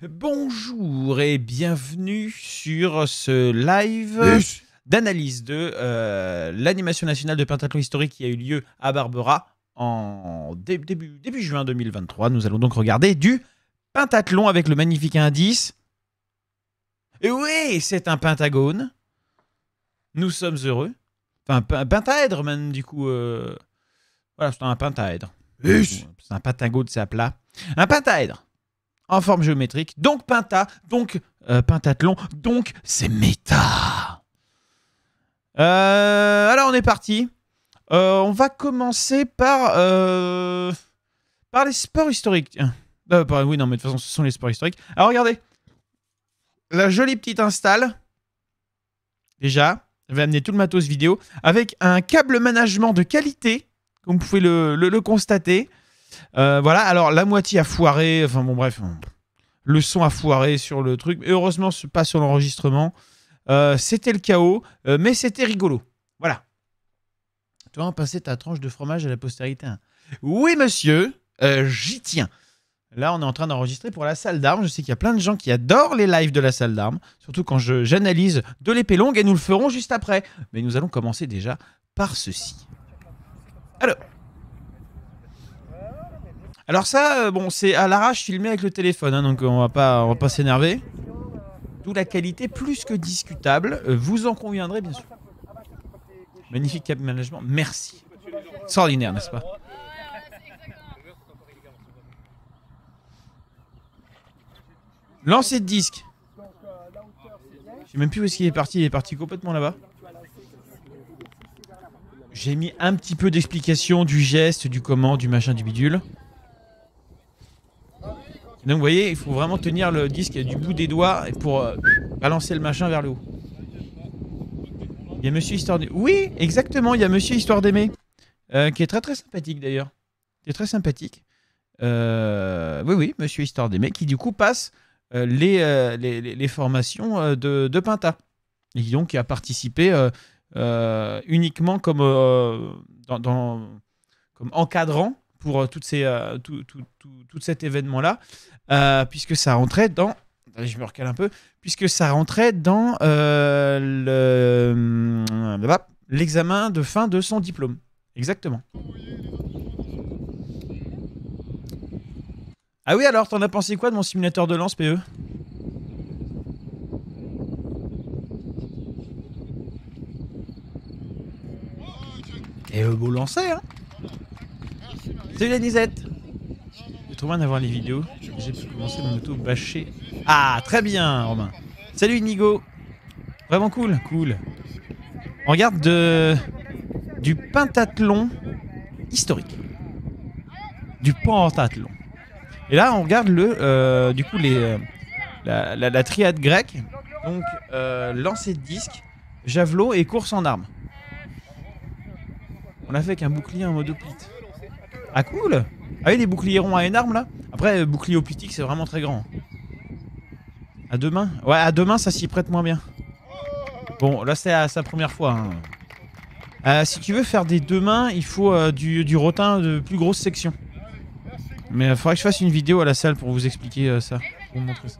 Bonjour et bienvenue sur ce live d'analyse de l'animation nationale de pentathlon historique qui a eu lieu à Barbera en début juin 2023. Nous allons donc regarder du pentathlon avec le magnifique indice. Et oui, c'est un pentagone. Nous sommes heureux. Enfin, un pentaèdre même, du coup. Voilà, c'est un pentaèdre. C'est un pentagone, c'est à plat. Un pentaèdre. En forme géométrique, donc penta, donc pentathlon, donc c'est méta. Alors on est parti. On va commencer par les sports historiques. Oui, non, mais de toute façon, ce sont les sports historiques. Alors regardez, la jolie petite install. Déjà, je vais amener tout le matos vidéo avec un câble management de qualité, comme vous pouvez le constater. Voilà, alors la moitié a foiré, enfin bon bref, le son a foiré sur le truc, heureusement pas sur l'enregistrement, c'était le chaos, mais c'était rigolo, voilà. Tu vas en passer ta tranche de fromage à la postérité, hein. Oui monsieur, j'y tiens. Là on est en train d'enregistrer pour la salle d'armes, je sais qu'il y a plein de gens qui adorent les lives de la salle d'armes, surtout quand j'analyse de l'épée longue, et nous le ferons juste après, mais nous allons commencer déjà par ceci. Alors ça, bon, c'est à l'arrache filmé avec le téléphone, hein, donc on va pas s'énerver. D'où la qualité plus que discutable, vous en conviendrez bien sûr. Magnifique câble management, merci. Extraordinaire, n'est-ce pas? Lancer de disque. Je sais même plus où est-ce qu'il est parti complètement là-bas. J'ai mis un petit peu d'explication du geste, du comment, du machin, du bidule. Donc vous voyez, il faut vraiment tenir le disque du bout des doigts pour balancer le machin vers le haut. Il y a Monsieur Histoire d'aimer. Oui, exactement, il y a Monsieur Histoire d'aimer. Qui est très très sympathique d'ailleurs. Qui est très sympathique. Oui, Monsieur Histoire d'aimer, qui du coup passe les formations de Pinta. Et donc qui a participé uniquement comme encadrant pour tout cet événement-là. Puisque ça rentrait dans... Allez, je me recale un peu. Puisque ça rentrait dans l'examen de fin de son diplôme. Exactement. Ah oui, alors, t'en as pensé quoi de mon simulateur de lance, PE? Et beau lancer, hein. Salut la Nisette. J'ai trop bien d'avoir les vidéos. J'ai pu commencer mon auto bâché. Ah, très bien, Romain. Salut Inigo. Vraiment cool, cool. On regarde du pentathlon historique. Du pentathlon. Et là, on regarde du coup la triade grecque. Donc, lancer de disque, javelot et course en armes. On l'a fait avec un bouclier en mode hoplite. Ah, cool. Ah oui, des boucliers ronds à une arme là. Après, bouclier hoplitique, c'est vraiment très grand. À deux mains? Ouais, à deux mains, ça s'y prête moins bien. Bon, là, c'est à sa première fois, hein. Si tu veux faire des deux mains, il faut du rotin de plus grosse section. Mais il faudrait que je fasse une vidéo à la salle pour vous expliquer ça. Pour vous montrer ça.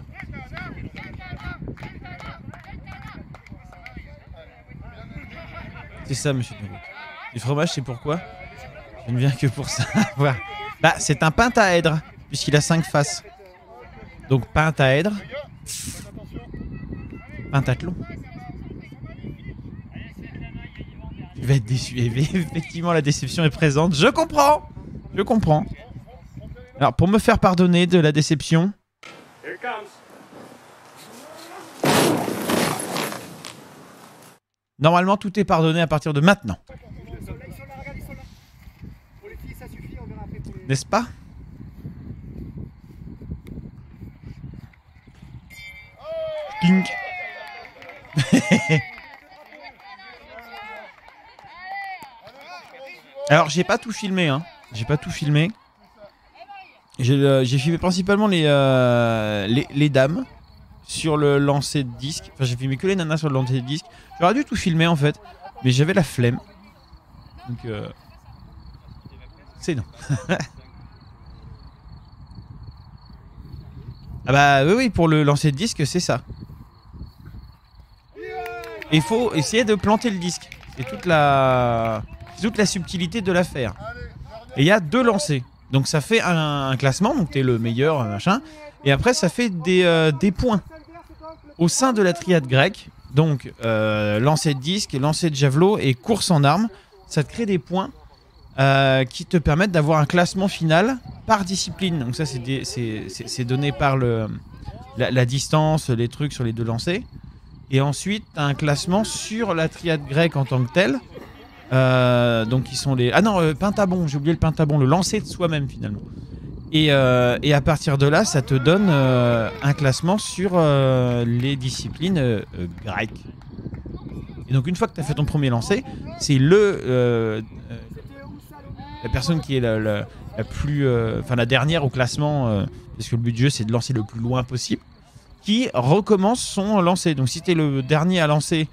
C'est ça, monsieur Duroux. Les fromages, c'est pourquoi? Je ne viens que pour ça. Voilà. Bah, c'est un pentaèdre, puisqu'il a 5 faces. Donc, pentaèdre. Pentathlon. Je vais être déçu. Effectivement, la déception est présente. Je comprends. Je comprends. Alors, pour me faire pardonner de la déception... Normalement, tout est pardonné à partir de maintenant. N'est-ce pas? Clink. Alors, j'ai pas tout filmé, hein. J'ai pas tout filmé. J'ai filmé principalement les dames sur le lancer de disque. Enfin, j'ai filmé que les nanas sur le lancer de disque. J'aurais dû tout filmer en fait, mais j'avais la flemme. Donc, c'est non. Ah bah oui, pour le lancer de disque, c'est ça. Il faut essayer de planter le disque. C'est toute la subtilité de l'affaire. Et il y a 2 lancers. Donc ça fait un classement, donc t'es le meilleur, machin. Et après, ça fait des points. Au sein de la triade grecque, donc lancer de disque, lancer de javelot et course en armes, ça te crée des points qui te permettent d'avoir un classement final par discipline. Donc ça, c'est donné par la distance, les trucs sur les 2 lancers. Et ensuite, tu as un classement sur la triade grecque en tant que telle. Donc, qui sont les... Ah non, pentabon, j'ai oublié le pentabon, le lancer de soi-même, finalement. Et à partir de là, ça te donne un classement sur les disciplines grecques. Et donc, une fois que tu as fait ton premier lancer, c'est la personne qui est la plus... Enfin, la dernière au classement, parce que le but du jeu, c'est de lancer le plus loin possible, qui recommence son lancer. Donc si t'es le dernier à lancer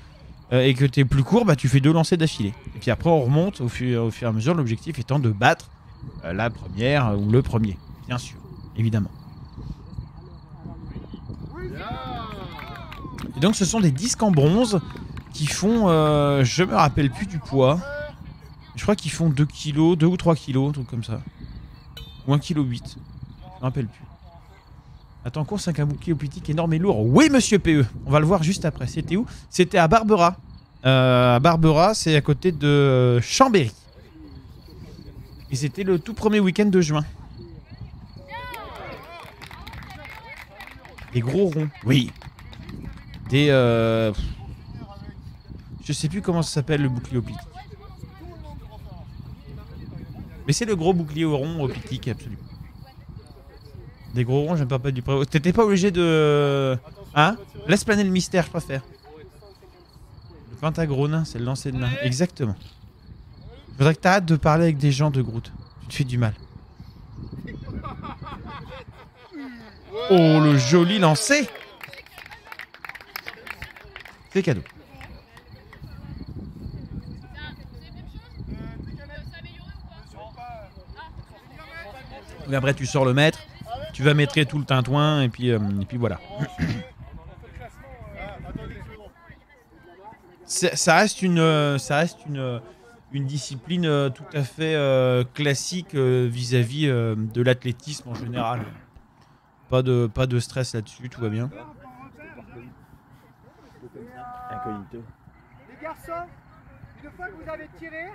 et que t'es plus court, bah tu fais 2 lancers d'affilée. Et puis après on remonte au fur et à mesure, l'objectif étant de battre la première ou le premier, bien sûr, évidemment. Et donc ce sont des disques en bronze qui font, je me rappelle plus du poids, je crois qu'ils font 2 kilos, 2 ou 3 kilos, un truc comme ça. Ou 1,8 kg, je me rappelle plus. Attends, course avec un bouclier optique énorme et lourd. Oui, monsieur PE. On va le voir juste après. C'était où? C'était à Barbera. À Barbera, c'est à côté de Chambéry. Et c'était le tout premier week-end de juin. Des gros ronds. Oui. Des... Je sais plus comment ça s'appelle le bouclier optique. Mais c'est le gros bouclier rond optique, absolument. Des gros ronds, j'aime pas du pré. T'étais pas obligé de... Hein? Laisse planer le mystère, je préfère. Le pentagone, c'est le lancer de nain. Exactement. Faudrait que t'arrêtes de parler avec des gens de Groot. Tu te fais du mal. Oh, le joli lancer! C'est cadeau. Et après, tu sors le maître. Tu vas mettre tout le tintouin et puis voilà. Ça reste une discipline tout à fait classique vis-à-vis de l'athlétisme en général. Pas de stress là-dessus, tout va bien. Les garçons, une fois que vous avez tiré,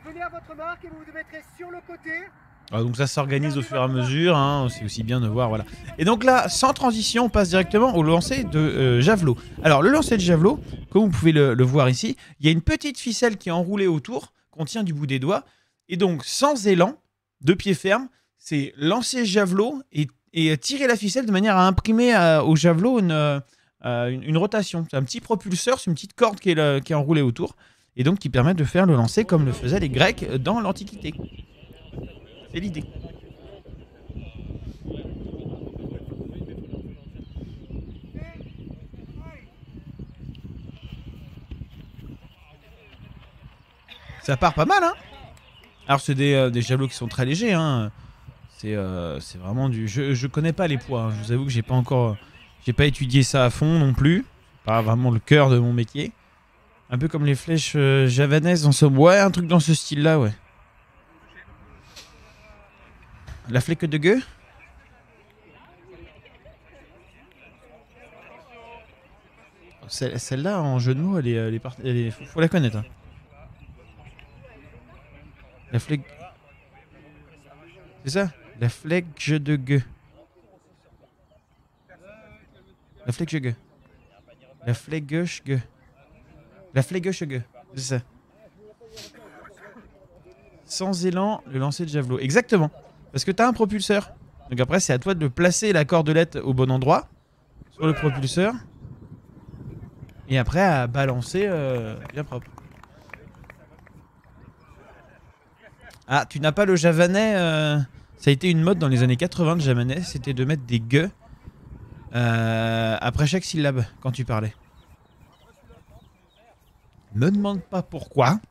vous venez à votre marque et vous vous mettrez sur le côté. Ah, donc ça s'organise au fur et à mesure, hein, c'est aussi bien de voir, voilà. Et donc là, sans transition, on passe directement au lancer de javelot. Alors le lancer de javelot, comme vous pouvez le voir ici, il y a une petite ficelle qui est enroulée autour, qu'on tient du bout des doigts, et donc sans élan, de pied ferme, c'est lancer javelot et tirer la ficelle de manière à imprimer au javelot une rotation. C'est un petit propulseur, c'est une petite corde qui est enroulée autour, et donc qui permet de faire le lancer comme le faisaient les Grecs dans l'Antiquité. C'est l'idée. Ça part pas mal, hein. Alors c'est des javelots qui sont très légers, hein. C'est vraiment du... Je connais pas les poids, hein. Je vous avoue que j'ai pas étudié ça à fond non plus. Pas vraiment le cœur de mon métier. Un peu comme les flèches javanaises en somme. Ouais, un truc dans ce style-là, ouais. La flèche de gueux. Celle-là, en jeu de mots, faut la connaître. Hein. La flèche... C'est ça? La flèche de gueux. La flèche de gueux. La flèche gueux. La flèche gueux. C'est ça. Sans élan, le lancer de javelot. Exactement. Parce que tu as un propulseur. Donc après, c'est à toi de placer la cordelette au bon endroit sur le propulseur. Et après, à balancer bien propre. Ah, tu n'as pas le javanais ça a été une mode dans les années 80 de javanais. C'était de mettre des gueux après chaque syllabe quand tu parlais. Me demande pas pourquoi,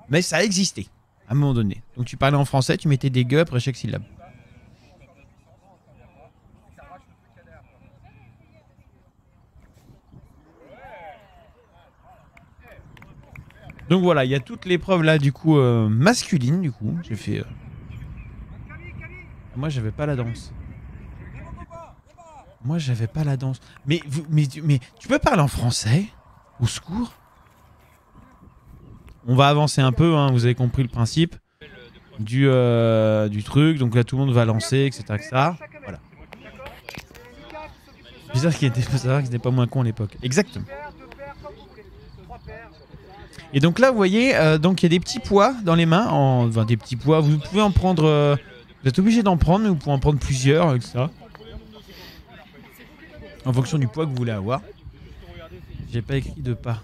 mais ça a existé. À un moment donné. Donc tu parlais en français, tu mettais des gueux après chaque syllabe. Donc voilà, il y a toutes les preuves là du coup masculines du coup. J'ai fait... Moi j'avais pas la danse. Moi j'avais pas la danse. Mais tu peux parler en français? Au secours? On va avancer un peu, hein, vous avez compris le principe du truc. Donc là tout le monde va lancer, etc. etc. Voilà. Bizarre qu'il n'était pas moins con à l'époque. Exactement. Et donc là vous voyez, donc il y a des petits poids dans les mains. Enfin des petits poids, vous pouvez en prendre... vous êtes obligé d'en prendre, mais vous pouvez en prendre plusieurs, etc. En fonction du poids que vous voulez avoir. J'ai pas écrit de pas.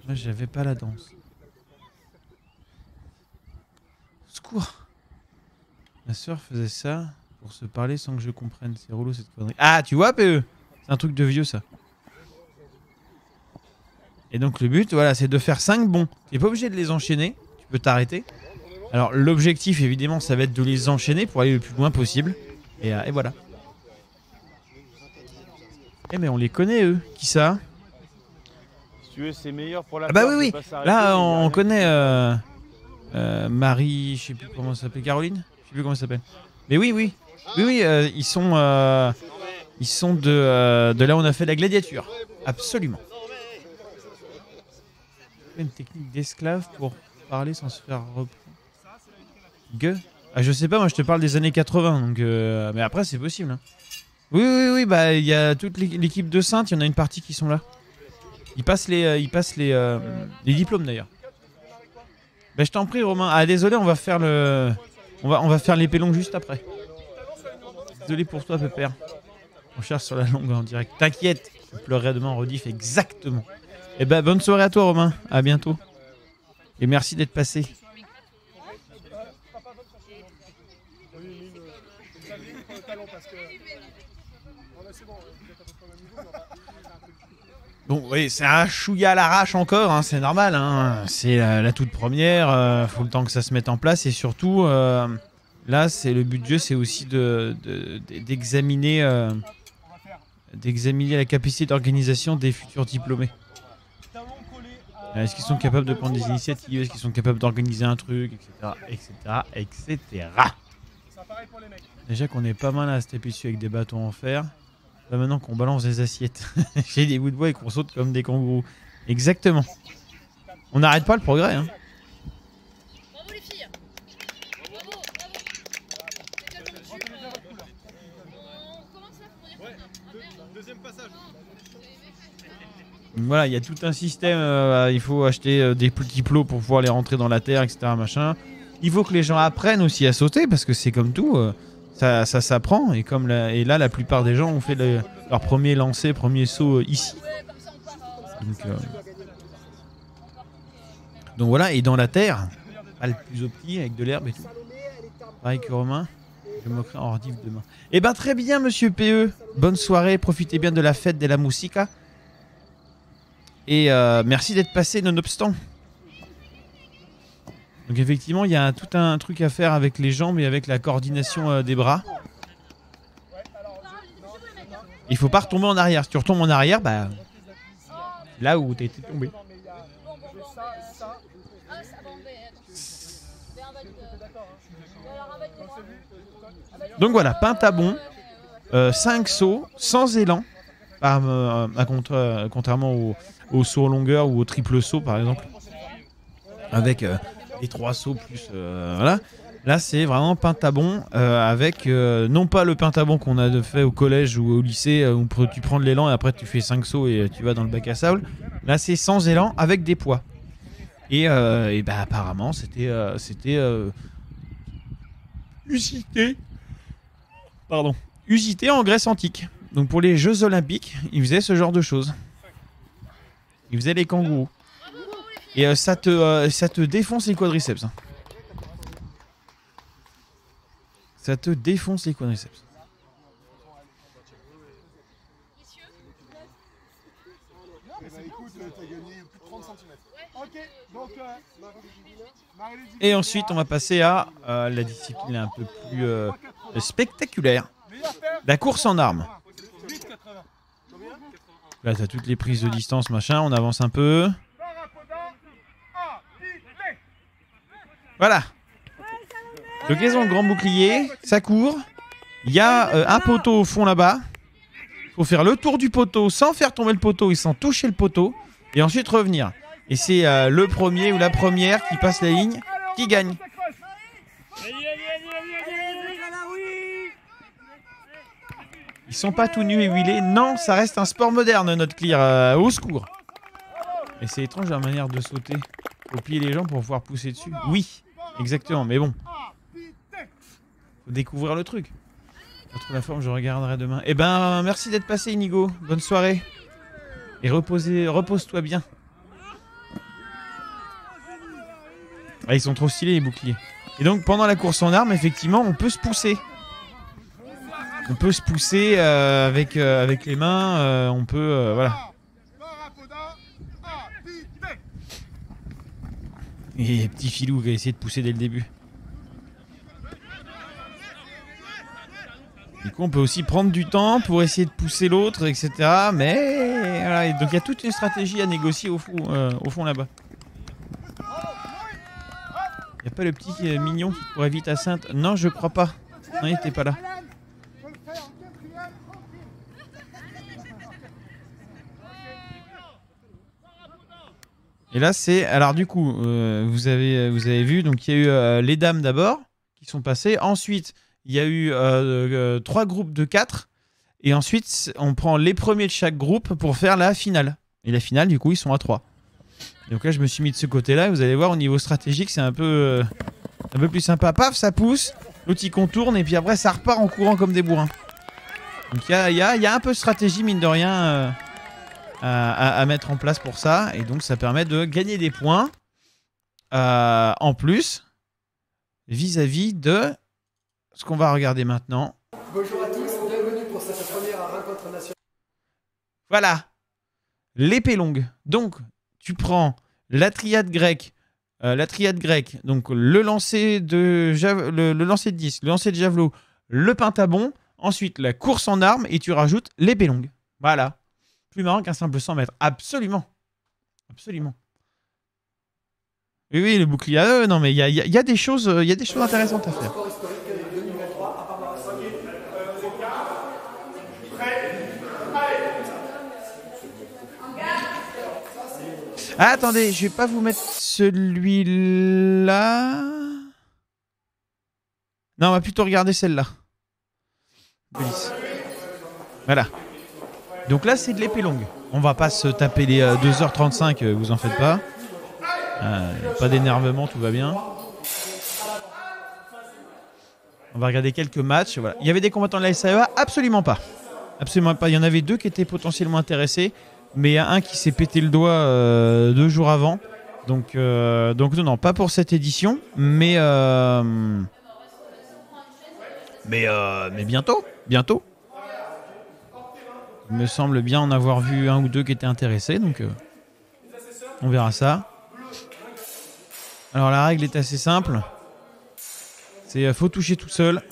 Moi j'avais pas la danse. Secours. Ma soeur faisait ça pour se parler sans que je comprenne. C'est relou cette connerie. Ah tu vois PE? C'est un truc de vieux ça. Et donc le but voilà c'est de faire 5 bons. Tu n'es pas obligé de les enchaîner. Tu peux t'arrêter. Alors l'objectif évidemment ça va être de les enchaîner pour aller le plus loin possible. Et voilà. Eh mais on les connaît eux. Qui ça? Si tu veux c'est meilleur pour la bah oui. Là on connaît Marie, je sais plus comment ça s'appelle, Caroline? Je sais plus comment ça s'appelle. Mais oui, ils sont de là où on a fait la gladiature. Absolument. Une technique d'esclave pour parler sans se faire reprendre. Ah je sais pas, moi je te parle des années 80 donc mais après c'est possible. Hein. Oui, bah il y a toute l'équipe de Sainte, il y en a une partie qui sont là. Ils passent les diplômes d'ailleurs. Bah je t'en prie Romain. Ah désolé, on va faire on va faire l'épée longue juste après. Désolé pour toi Pépère. On cherche sur la longue en direct. T'inquiète, je pleurerai demain en rediff exactement. Et bah bonne soirée à toi Romain, à bientôt. Et merci d'être passé. Bon oui c'est un chouïa à l'arrache encore, hein, c'est normal, hein. C'est la toute première, faut le temps que ça se mette en place et surtout là c'est le but du jeu c'est aussi d'examiner la capacité d'organisation des futurs diplômés. Est-ce qu'ils sont capables de prendre des initiatives, est-ce qu'ils sont capables d'organiser un truc, etc. Déjà qu'on est pas mal à se taper dessus avec des bâtons en fer. Là maintenant qu'on balance des assiettes, j'ai des bouts de bois et qu'on saute comme des kangourous. Exactement. On n'arrête pas le progrès. Hein. Bravo les filles. Bravo. C'est déjà dessus. On commence là pour dire deuxième passage. Voilà, il y a tout un système. Il faut acheter des petits plots pour pouvoir les rentrer dans la terre, etc. Machin. Il faut que les gens apprennent aussi à sauter parce que c'est comme tout. Ça s'apprend et là la plupart des gens ont fait leur premier lancer, premier saut ici. Donc voilà, et dans la terre, pas le plus au petit avec de l'herbe et tout. Pareil que Romain, je me moquerai en rediff demain. Eh ben très bien monsieur PE, bonne soirée, profitez bien de la fête de la musica. Et merci d'être passé nonobstant. Donc effectivement, il y a tout un truc à faire avec les jambes et avec la coordination des bras. Il faut pas retomber en arrière. Si tu retombes en arrière, bah là où t'étais tombé. Donc voilà, pentabon, 5 sauts, sans élan, contrairement au saut en longueur ou au triple saut par exemple, avec les 3 sauts plus voilà. Là c'est vraiment pentabon avec non pas le pentabon qu'on a fait au collège ou au lycée où tu prends de l'élan et après tu fais 5 sauts et tu vas dans le bac à sable. Là c'est sans élan avec des poids. Et bah apparemment c'était usité en Grèce antique. Donc pour les Jeux Olympiques, ils faisaient ce genre de choses. Ils faisaient les kangourous. Et ça te défonce les quadriceps. Hein. Ça te défonce les quadriceps. Et ensuite, on va passer à la discipline un peu plus spectaculaire. La course en armes. Là, t'as toutes les prises de distance, machin. On avance un peu. Voilà. Donc ils ont le grand bouclier, ça court. Il y a un poteau au fond là-bas. Il faut faire le tour du poteau sans faire tomber le poteau et sans toucher le poteau. Et ensuite revenir. Et c'est le premier ou la première qui passe la ligne qui gagne. Ils sont pas tout nus et huilés. Non, ça reste un sport moderne, notre clear. Au secours. Et c'est étrange la manière de sauter. Faut plier les jambes pour pouvoir pousser dessus. Oui, exactement. Mais bon. Faut découvrir le truc. Je retrouve la forme, je regarderai demain. Eh ben, merci d'être passé, Inigo. Bonne soirée. Et repose-toi bien. Ah, ils sont trop stylés, les boucliers. Et donc, pendant la course en armes, effectivement, on peut se pousser. On peut se pousser avec les mains. On peut... voilà. Et petit filou qui a essayé de pousser dès le début. Du coup, on peut aussi prendre du temps pour essayer de pousser l'autre, etc. Mais voilà. Et donc, il y a toute une stratégie à négocier au fond là-bas. Il n'y a pas le petit mignon qui pourrait vite à Sainte. Non, je crois pas. Non, il n'était pas là. Et là, c'est... Alors du coup, vous avez vu, donc il y a eu les dames d'abord, qui sont passées. Ensuite, il y a eu 3 groupes de 4. Et ensuite, on prend les premiers de chaque groupe pour faire la finale. Et la finale, du coup, ils sont à 3. Et donc là, je me suis mis de ce côté-là. Vous allez voir, au niveau stratégique, c'est un peu plus sympa. Paf, ça pousse. L'autre, il contourne. Et puis après, ça repart en courant comme des bourrins. Donc il y a un peu de stratégie, mine de rien... à mettre en place pour ça, et donc ça permet de gagner des points en plus vis-à-vis de ce qu'on va regarder maintenant. Bonjour à tous, bienvenue pour cette première rencontre nationale. Voilà, l'épée longue. Donc tu prends la triade grecque, donc le lancer de le lancer de disque, le lancer de javelot, le pentabon, ensuite la course en armes, et tu rajoutes l'épée longue. Voilà. Plus marrant qu'un simple 100 mètres. Absolument. Absolument. Oui, oui, le bouclier. Non, mais il y a des choses intéressantes à faire. Ah, attendez, je vais pas vous mettre celui-là. Non, on va plutôt regarder celle-là. Voilà. Donc là, c'est de l'épée longue. On va pas se taper les 2h35, vous en faites pas. Pas d'énervement, tout va bien. On va regarder quelques matchs. Voilà. Il y avait des combattants de la SAEA? Absolument pas. Absolument pas. Il y en avait 2 qui étaient potentiellement intéressés. Mais il y a un qui s'est pété le doigt 2 jours avant. Donc non, pas pour cette édition. Mais bientôt. Bientôt. Il me semble bien en avoir vu 1 ou 2 qui étaient intéressés, donc on verra ça. Alors la règle est assez simple. C'est faut toucher tout seul.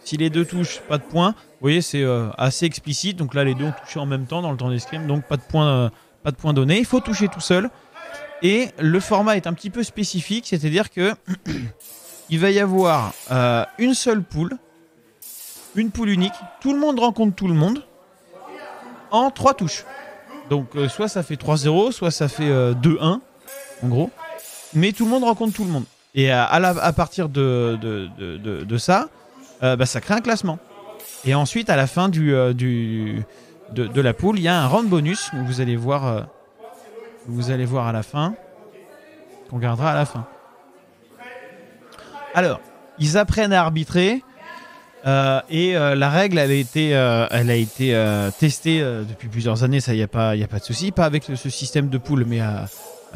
Si les 2 touchent, pas de points. Vous voyez, c'est assez explicite. Donc là, les 2 ont touché en même temps dans le temps d'escrime, donc pas de points donnés. Il faut toucher tout seul. Et le format est un petit peu spécifique, c'est-à-dire que il va y avoir une seule poule. Une poule unique, tout le monde rencontre tout le monde en 3 touches. Donc soit ça fait 3-0, soit ça fait 2-1 en gros. Mais tout le monde rencontre tout le monde. Et à partir de ça, ça crée un classement. Et ensuite à la fin de la poule, il y a un round bonus où vous allez voir à la fin, qu'on gardera à la fin. Alors, ils apprennent à arbitrer. La règle, elle a été testée depuis plusieurs années, ça y a pas de souci, pas avec ce système de poule, mais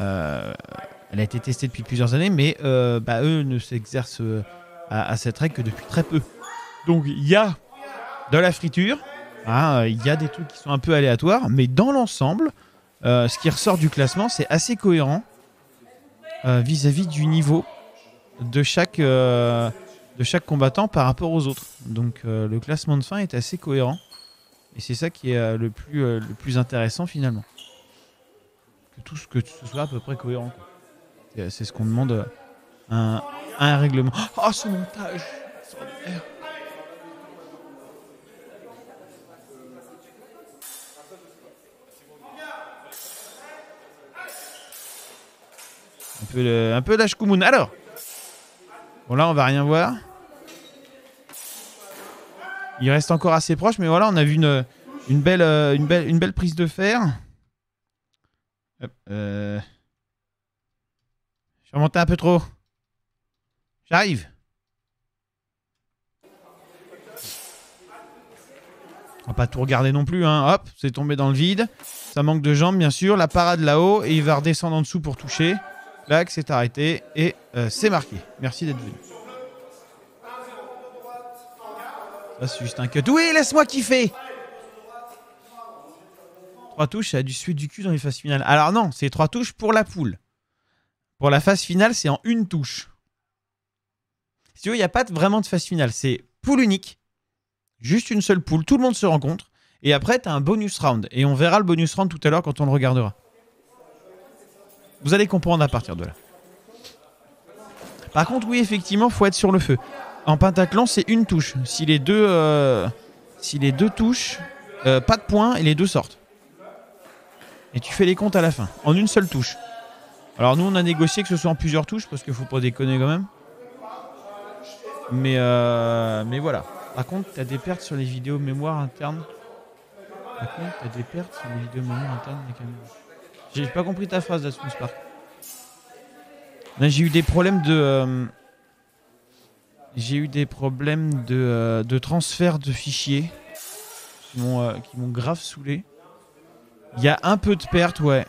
elle a été testée depuis plusieurs années, mais eux ne s'exercent à cette règle que depuis très peu. Donc il y a de la friture, il y a des trucs qui sont un peu aléatoires, mais dans l'ensemble, ce qui ressort du classement, c'est assez cohérent vis-à-vis du niveau de chaque combattant par rapport aux autres. Donc le classement de fin est assez cohérent. Et c'est ça qui est le plus intéressant finalement. Que ce soit à peu près cohérent, quoi. C'est ce qu'on demande à un règlement. Oh, ce montage extraordinaire. Un peu d'Ashkumun. Alors, bon là on va rien voir. Il reste encore assez proche, mais voilà, on a vu une belle prise de fer. Hop, je suis remonté un peu trop. J'arrive. On va pas tout regarder non plus, hein. Hop, c'est tombé dans le vide. Ça manque de jambes, bien sûr. La parade là-haut, et il va redescendre en dessous pour toucher. Clac, c'est arrêté et c'est marqué. Merci d'être venu. Ça, c'est juste un cut. Oui, laisse-moi kiffer. 3 touches, ça a du suer du cul dans les phases finales. Alors non, c'est 3 touches pour la poule. Pour la phase finale, c'est en une touche. Si tu veux, il n'y a pas vraiment de phase finale. C'est poule unique. Juste une seule poule. Tout le monde se rencontre. Et après, tu as un bonus round. Et on verra le bonus round tout à l'heure quand on le regardera. Vous allez comprendre à partir de là. Par contre, oui, effectivement, il faut être sur le feu. En pentathlon, c'est une touche. Si les deux touchent, pas de points et les deux sortent. Et tu fais les comptes à la fin, en une seule touche. Alors nous, on a négocié que ce soit en plusieurs touches, parce qu'il faut pas déconner quand même. Mais voilà. Par contre, tu as des pertes sur les vidéos mémoire interne. J'ai pas compris ta phrase, là, Spark. Là, j'ai eu des problèmes de transfert de fichiers qui m'ont grave saoulé. Il y a un peu de pertes, ouais.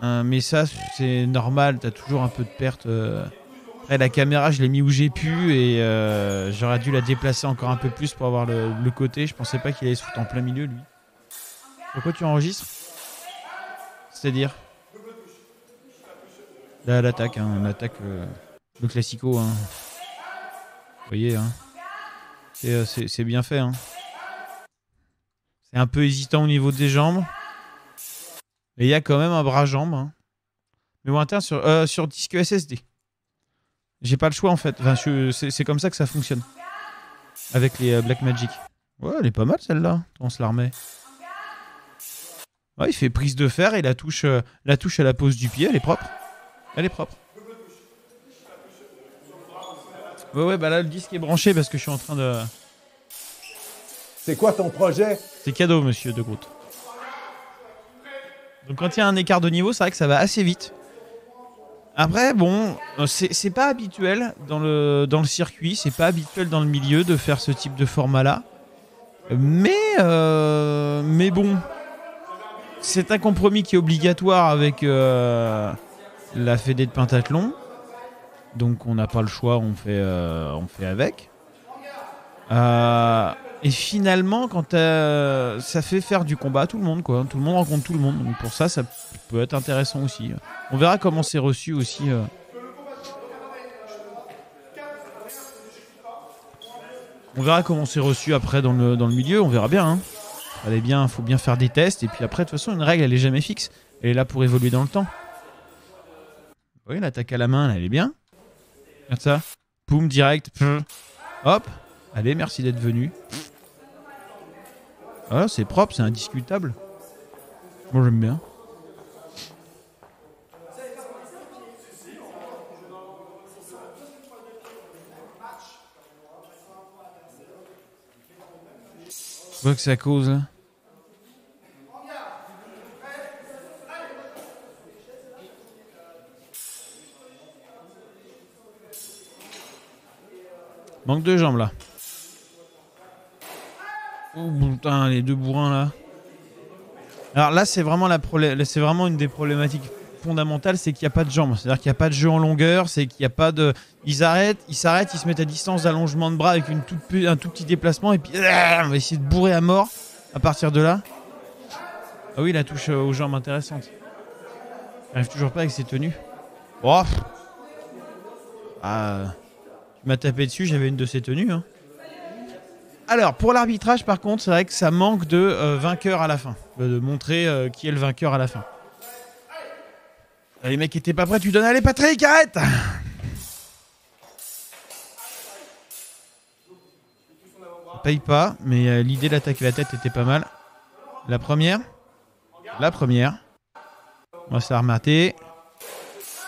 Mais ça, c'est normal. T'as toujours un peu de pertes. Après, la caméra, je l'ai mis où j'ai pu. Et j'aurais dû la déplacer encore un peu plus pour avoir le côté. Je pensais pas qu'il allait se foutre en plein milieu, lui. Pourquoi tu enregistres? C'est-à-dire là, l'attaque, hein, l'attaque, le classico, hein. Vous voyez, hein. C'est bien fait, hein. C'est un peu hésitant au niveau des jambes. Mais il y a quand même un bras-jambe, hein. Mais bon, interne sur disque SSD. J'ai pas le choix, en fait. Enfin, c'est comme ça que ça fonctionne. Avec les Blackmagic. Ouais, elle est pas mal, celle-là. On se la remet. Ouais, il fait prise de fer et la touche à la pose du pied, elle est propre. Elle est propre. Ouais, bah là, le disque est branché parce que je suis en train de... C'est quoi ton projet? C'est cadeau, monsieur de Groot. Donc quand il y a un écart de niveau, c'est vrai que ça va assez vite. Après, bon, c'est pas habituel dans le circuit, c'est pas habituel dans le milieu de faire ce type de format-là. Mais bon, c'est un compromis qui est obligatoire avec la fédé de pentathlon. Donc on n'a pas le choix, on fait avec. Et finalement, quand ça fait faire du combat à tout le monde, quoi. Tout le monde rencontre tout le monde. Donc pour ça, ça peut être intéressant aussi. On verra comment c'est reçu aussi. On verra comment c'est reçu après dans le milieu. On verra bien. Hein. Allez bien, faut bien faire des tests. Et puis après, de toute façon, une règle, elle est jamais fixe. Elle est là pour évoluer dans le temps. Oui, l'attaque à la main, elle est bien. Regarde ça. Poum, direct. Hop. Allez, merci d'être venu. Ah, c'est propre, c'est indiscutable. Moi, j'aime bien. Je vois que ça cause, là. Manque de jambes, là. Oh putain, les deux bourrins là. Alors là, c'est vraiment une des problématiques fondamentales, c'est qu'il n'y a pas de jambes. C'est-à-dire qu'il n'y a pas de jeu en longueur, c'est qu'il n'y a pas de... Ils s'arrêtent, ils se mettent à distance d'allongement de bras avec un tout petit déplacement et puis on va essayer de bourrer à mort à partir de là. Ah oui, la touche aux jambes intéressante. J'arrive toujours pas avec ses tenues. Oh. Ah. Tu m'as tapé dessus, j'avais une de ses tenues, hein. Alors, pour l'arbitrage, par contre, c'est vrai que ça manque de vainqueur à la fin. De montrer qui est le vainqueur à la fin. Les mecs étaient pas prêts, tu donnes. Allez, Patrick, arrête! Ça paye pas, mais l'idée d'attaquer la tête était pas mal. La première. On va se la remater.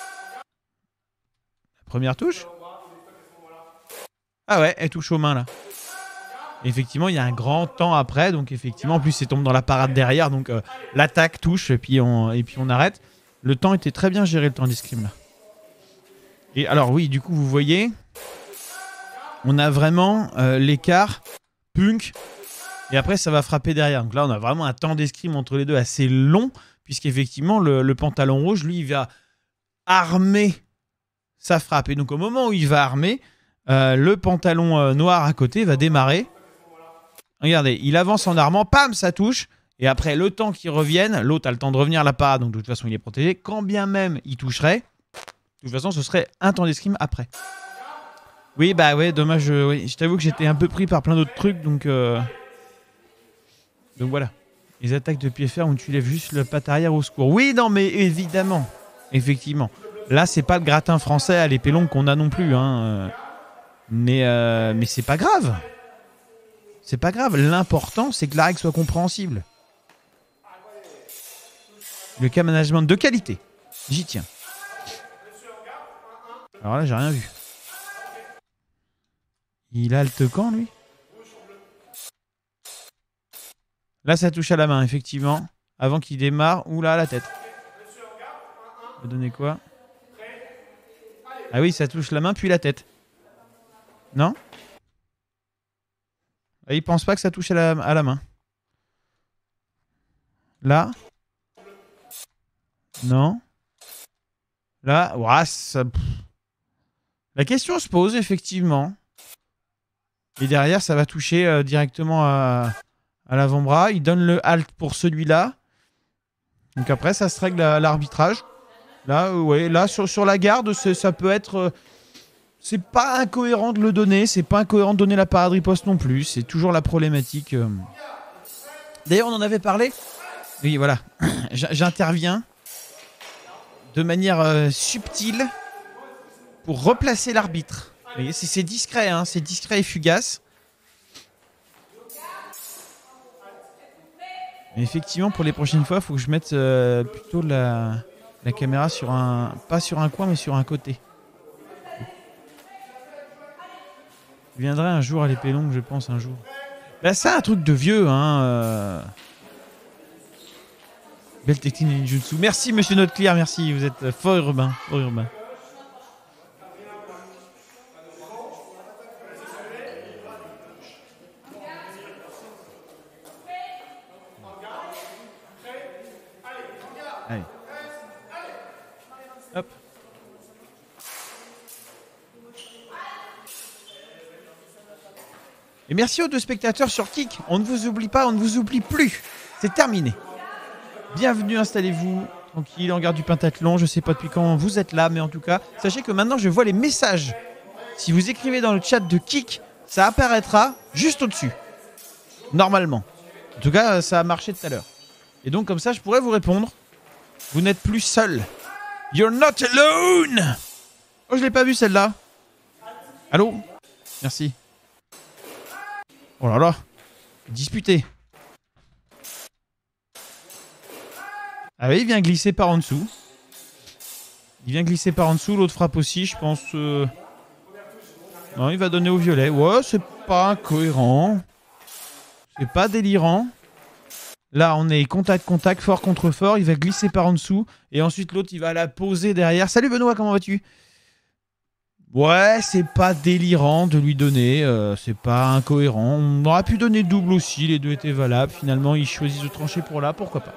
La première touche. Ah ouais, elle touche aux mains là. Effectivement, il y a un grand temps après, donc effectivement, en plus, c'est tombe dans la parade derrière, donc l'attaque touche et puis on arrête. Le temps était très bien géré, le temps d'escrime là. Et alors oui, du coup, vous voyez, on a vraiment l'écart punk et après ça va frapper derrière. Donc là, on a vraiment un temps d'escrime entre les deux assez long, puisqu'effectivement, le pantalon rouge, lui, il va armer sa frappe. Et donc au moment où il va armer, le pantalon noir à côté va démarrer. Regardez, il avance en armant, pam, ça touche. Et après, le temps qu'il revienne, l'autre a le temps de revenir à la parade, donc de toute façon, il est protégé. Quand bien même il toucherait, de toute façon, ce serait un temps d'escrime après. Oui, bah ouais, dommage. Oui. Je t'avoue que j'étais un peu pris par plein d'autres trucs, donc voilà. Les attaques de pied ferme où tu lèves juste le patte arrière au secours. Oui, non, mais évidemment. Effectivement. Là, c'est pas le gratin français à l'épée longue qu'on a non plus, hein. Mais c'est pas grave. C'est pas grave. L'important, c'est que la règle soit compréhensible. Le cas management de qualité. J'y tiens. Alors là, j'ai rien vu. Il halte quand, lui? Là, ça touche à la main, effectivement. Avant qu'il démarre. Oula, la tête. On va donner quoi? Ah oui, ça touche la main, puis la tête. Non? Ah, il pense pas que ça touche à la main. Là? Non? Là? Ouah, ça... La question se pose, effectivement. Et derrière, ça va toucher directement à l'avant-bras. Il donne le halt pour celui-là. Donc après, ça se règle à l'arbitrage. Là, ouais, là sur la garde, ça peut être... c'est pas incohérent de le donner. C'est pas incohérent de donner la parade riposte non plus. C'est toujours la problématique. D'ailleurs, on en avait parlé. Oui, voilà. J'interviens de manière subtile pour replacer l'arbitre. Vous voyez, c'est discret, hein, c'est discret et fugace. Mais effectivement, pour les prochaines fois, il faut que je mette plutôt la caméra sur un... pas sur un coin, mais sur un côté. Je viendrai un jour à l'épée longue, je pense, un jour. Là, c'est un truc de vieux, hein. Belle technique de ninjutsu. Merci, monsieur Noteclear, merci. Vous êtes fort urbain, fort urbain. Allez. Hop. Et merci aux deux spectateurs sur Kik. On ne vous oublie pas, on ne vous oublie plus. C'est terminé. Bienvenue, installez-vous. Tranquille, on regarde du pentathlon. Je sais pas depuis quand vous êtes là, mais en tout cas, sachez que maintenant je vois les messages. Si vous écrivez dans le chat de Kik, ça apparaîtra juste au-dessus. Normalement. En tout cas, ça a marché tout à l'heure. Et donc comme ça, je pourrais vous répondre. Vous n'êtes plus seul. You're not alone. Oh, je l'ai pas vu celle-là. Allô? Merci. Oh là là. Disputé. Ah oui, il vient glisser par en dessous. Il vient glisser par en dessous. L'autre frappe aussi, je pense. Non, il va donner au violet. Ouais, c'est pas incohérent. C'est pas délirant. Là, on est contact, fort contre fort. Il va glisser par en dessous. Et ensuite, l'autre, il va la poser derrière. Salut Benoît, comment vas-tu? Ouais, c'est pas délirant de lui donner. C'est pas incohérent. On aurait pu donner double aussi. Les deux étaient valables. Finalement, il choisit de trancher pour là. Pourquoi pas?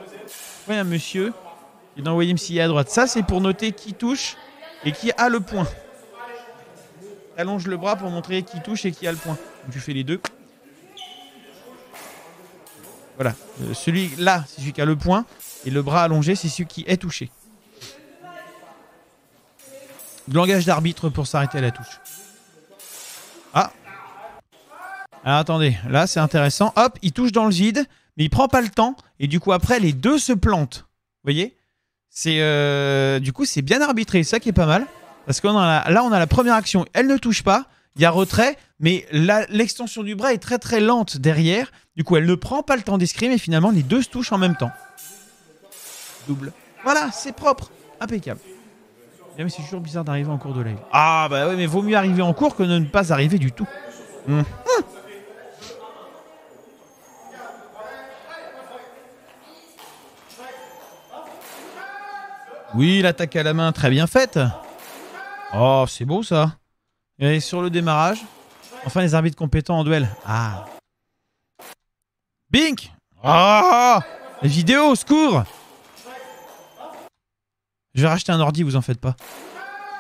Oui, un monsieur. Et dans YMCA à droite. Ça, c'est pour noter qui touche et qui a le point. Allonge le bras pour montrer qui touche et qui a le point. Donc, tu fais les deux. Voilà. Celui-là, c'est celui qui a le point. Et le bras allongé, c'est celui qui est touché. Le langage d'arbitre pour s'arrêter à la touche. Ah. Alors, attendez. Là, c'est intéressant. Hop, il touche dans le vide. Mais il prend pas le temps. Et du coup, après, les deux se plantent. Vous voyez? Du coup, c'est bien arbitré, ça qui est pas mal. Parce que là, on a la première action. Elle ne touche pas. Il y a retrait. Mais l'extension du bras est très très lente derrière. Du coup, elle ne prend pas le temps d'escrime. Et finalement, les deux se touchent en même temps. Double. Voilà, c'est propre. Impeccable. Mais c'est toujours bizarre d'arriver en cours de live. Ah bah ouais, mais vaut mieux arriver en cours que de ne pas arriver du tout. Oui, l'attaque à la main, très bien faite. Oh, c'est beau ça. Et sur le démarrage, enfin les arbitres compétents en duel. Ah. Bink. Ah. Les vidéos, au secours. Je vais racheter un ordi, vous en faites pas.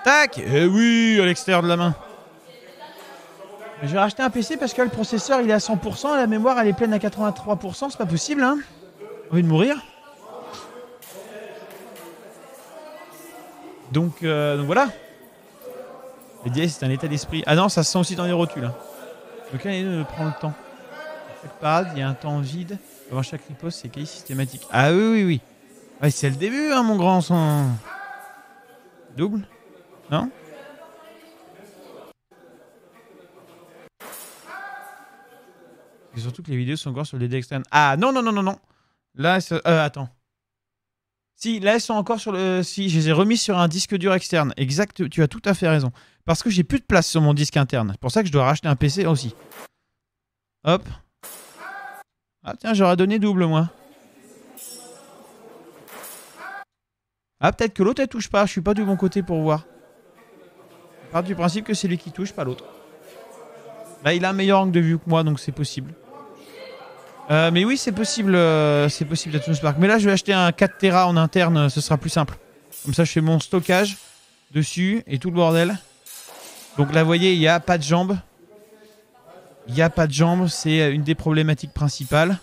Tac. Eh oui, à l'extérieur de la main. Je vais racheter un PC parce que le processeur il est à 100%, la mémoire elle est pleine à 83%, c'est pas possible hein. Envie de mourir. Donc voilà. Les DS c'est un état d'esprit. Ah non, ça se sent aussi dans les rotules. Hein. Aucun des deux ne prend le temps. Chaque parade, il y a un temps vide. Avant chaque riposte, c'est quasi systématique. Ah oui. Ouais, c'est le début, hein, mon grand sang. Double? Non? Et surtout que les vidéos sont encore sur le DD externe. Ah non. Là, attends. Si, là, elles sont encore sur le... Si, je les ai remis sur un disque dur externe. Exact, tu as tout à fait raison. Parce que j'ai plus de place sur mon disque interne. C'est pour ça que je dois racheter un PC aussi. Hop. Ah tiens, j'aurais donné double, moi. Ah, peut-être que l'autre, elle touche pas. Je suis pas du bon côté pour voir. Je pars du principe que c'est lui qui touche, pas l'autre. Là, il a un meilleur angle de vue que moi, donc c'est possible. Mais oui, c'est possible d'Atom Spark. Mais là, je vais acheter un 4 Tera en interne, ce sera plus simple. Comme ça, je fais mon stockage dessus et tout le bordel. Donc là, vous voyez, il n'y a pas de jambes. Il n'y a pas de jambes, c'est une des problématiques principales.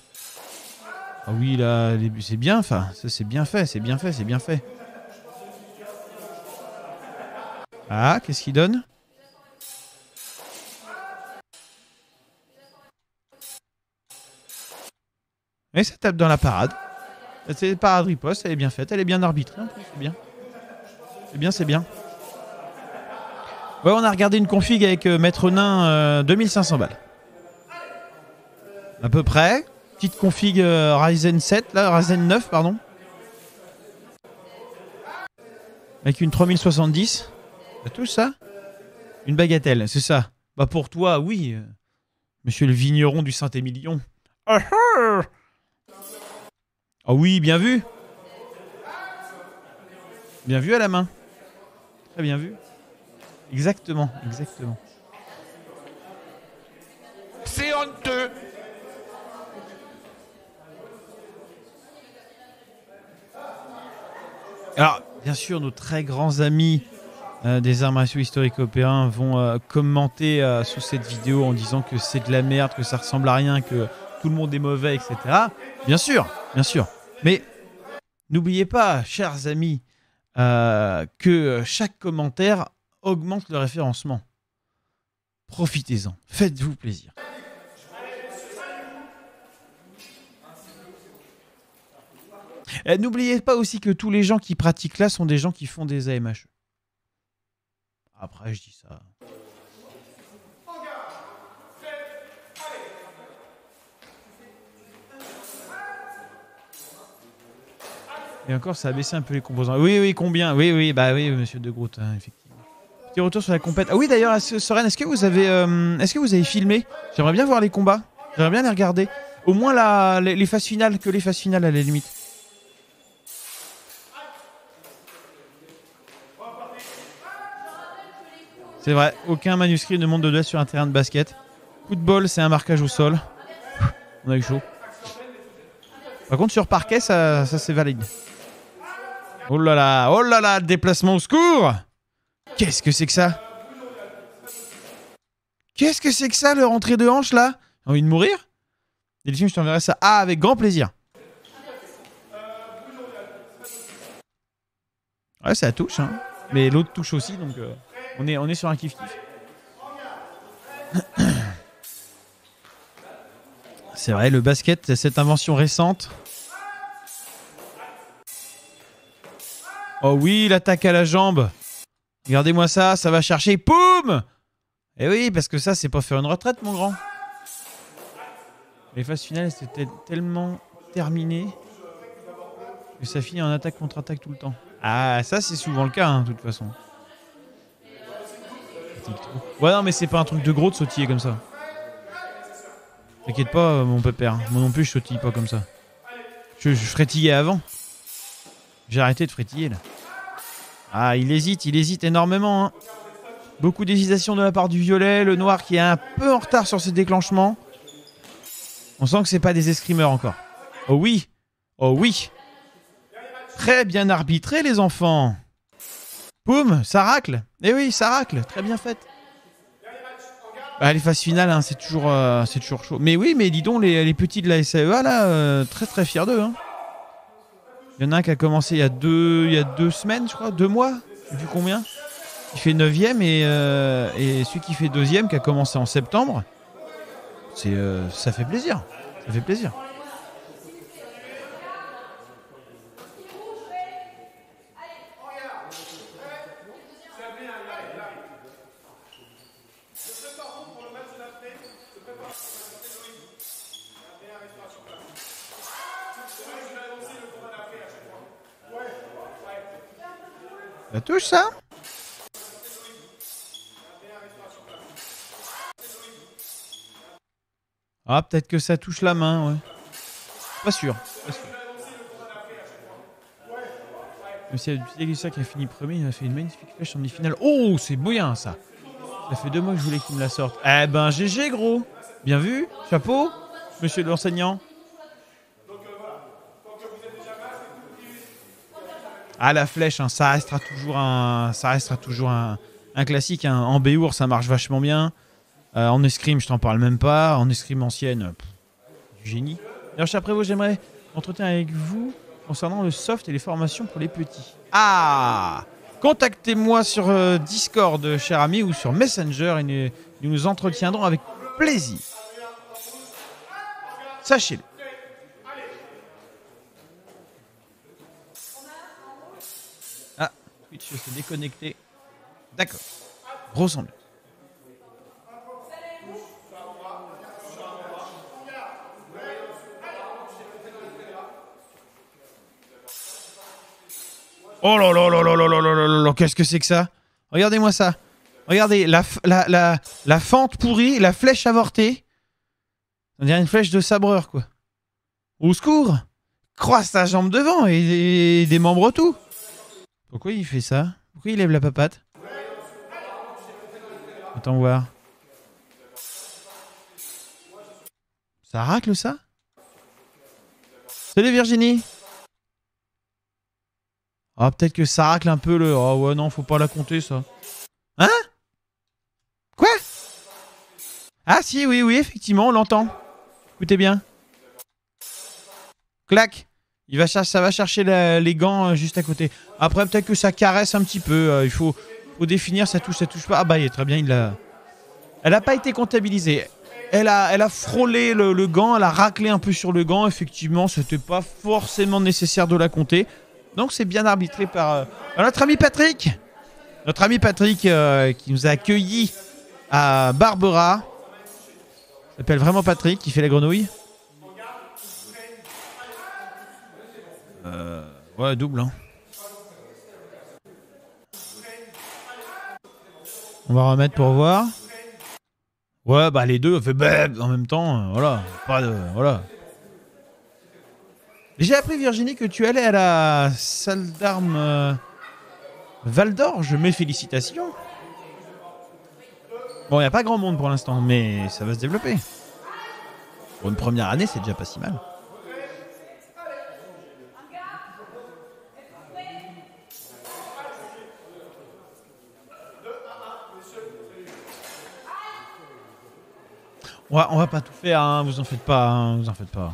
Ah oui, là, c'est bien, enfin, ça c'est bien fait, c'est bien fait. Ah, qu'est-ce qu'il donne ? Et ça tape dans la parade. C'est parade riposte, elle est bien faite, elle est bien arbitrée en plus, c'est bien. C'est bien. Ouais, on a regardé une config avec Maître Nain, 2500 balles. À peu près. Petite config Ryzen 7, là, Ryzen 9, pardon. Avec une 3070. T'as tout ça ? Une bagatelle, c'est ça. Bah pour toi, oui. Monsieur le vigneron du Saint-Émilion. Ah oui, bien vu. Bien vu à la main. Très bien vu. Exactement. C'est honteux. Alors, bien sûr, nos très grands amis des arts martiaux historiques européens vont commenter sous cette vidéo en disant que c'est de la merde, que ça ressemble à rien, que tout le monde est mauvais, etc. Bien sûr. Mais n'oubliez pas, chers amis, que chaque commentaire augmente le référencement. Profitez-en, faites-vous plaisir. N'oubliez pas aussi que tous les gens qui pratiquent là sont des gens qui font des AMHE. Après, je dis ça. Et encore, ça a baissé un peu les composants. Oui, combien ? Oui, bah oui, monsieur De Groot, hein, effectivement. Petit retour sur la compète. Ah oui, d'ailleurs, Soren, est-ce que vous avez filmé ? J'aimerais bien voir les combats. J'aimerais bien les regarder. Au moins les phases finales, que les phases finales à la limite. C'est vrai, aucun manuscrit ne montre de duel sur un terrain de basket. Coup de bol, c'est un marquage au sol. On a eu chaud. Par contre, sur parquet, ça c'est valide. Oh là là, déplacement au secours! Qu'est-ce que c'est que ça? Qu'est-ce que c'est que ça, le rentrée de hanche, là? J'ai envie de mourir? Délicieux, je t'enverrai ça. Ah, avec grand plaisir. Ouais, ça touche, hein. Mais l'autre touche aussi, donc on est sur un kiff-kiff. C'est vrai, le basket, cette invention récente. Oh oui, l'attaque à la jambe. Regardez-moi ça, ça va chercher. Poum! Eh oui, parce que ça, c'est pas faire une retraite, mon grand. Les phases finales, c'était tellement terminé que ça finit en attaque contre-attaque tout le temps. Ah, ça, c'est souvent le cas, hein, de toute façon. Ouais, non, mais c'est pas un truc de gros de sautiller comme ça. T'inquiète pas, mon pépère. Moi non plus, je sautille pas comme ça. Je frétillais avant. J'ai arrêté de frétiller, là. Ah, il hésite énormément, hein. Beaucoup d'hésitation de la part du violet. Le noir qui est un peu en retard sur ses déclenchements. On sent que c'est pas des escrimeurs encore. Oh oui. Oh oui. Très bien arbitré, les enfants. Poum, ça racle. Eh oui, ça racle. Très bien fait. Bah, les phases finales, hein, c'est toujours chaud. Mais oui, mais dis donc, les petits de la SAEA, là, très très fiers d'eux. Hein. Il y en a un qui a commencé il y a 2 semaines, je crois, 2 mois. Je sais plus combien. Il fait 9e et celui qui fait 2e, qui a commencé en septembre. Ça fait plaisir. Ça fait plaisir. Ça touche ça? Ah, peut-être que ça touche la main, ouais. Pas sûr. Même si Aguissa qui a fini premier, il a fait une magnifique flèche en demi-finale. Oh, c'est bien ça. Ça fait 2 mois que je voulais qu'il me la sorte. Eh ben, GG, gros. Bien vu. Chapeau, monsieur l'enseignant. Ah, la flèche, hein, ça restera toujours un classique. Hein. En Béour, ça marche vachement bien. En escrime, je t'en parle même pas. En escrime ancienne, du génie. D'ailleurs, chez Prévost, j'aimerais m'entretenir avec vous concernant le soft et les formations pour les petits. Ah! Contactez-moi sur Discord, cher ami, ou sur Messenger et nous nous entretiendrons avec plaisir. Sachez-le. Ah, Twitch s'est déconnecté. D'accord. Grosse ambiance. Oh là là là là là là là là là, qu'est-ce que c'est que ça? Regardez-moi ça. Regardez, la fente pourrie, la flèche avortée. On dirait une flèche de sabreur, quoi. Au secours! Croise sa jambe devant et des membres tout. Pourquoi il fait ça? Pourquoi il lève la papate? Attends voir. Ça racle, ça? Salut Virginie! Ah, peut-être que ça racle un peu le... Oh ouais, non, faut pas la compter, ça. Hein? Quoi? Ah si, oui, oui, effectivement, on l'entend. Écoutez bien. Clac. Ça va chercher les gants juste à côté. Après, peut-être que ça caresse un petit peu. Il faut définir, ça touche pas. Ah bah, il est très bien, il l'a... Elle a pas été comptabilisée. Elle a frôlé le gant, elle a raclé un peu sur le gant. Effectivement, c'était pas forcément nécessaire de la compter. Donc c'est bien arbitré par notre ami Patrick. Notre ami Patrick qui nous a accueillis à Barbera. Il s'appelle vraiment Patrick, qui fait la grenouille. Ouais, double. Hein. On va remettre pour voir. Ouais, bah les deux, on fait bêb en même temps. Voilà, pas de... Voilà. J'ai appris, Virginie, que tu allais à la salle d'armes Val d'Orge. Mes félicitations. Bon, il n'y a pas grand monde pour l'instant, mais ça va se développer. Pour une première année, c'est déjà pas si mal. On va pas tout faire, hein, vous en faites pas, hein, vous en faites pas.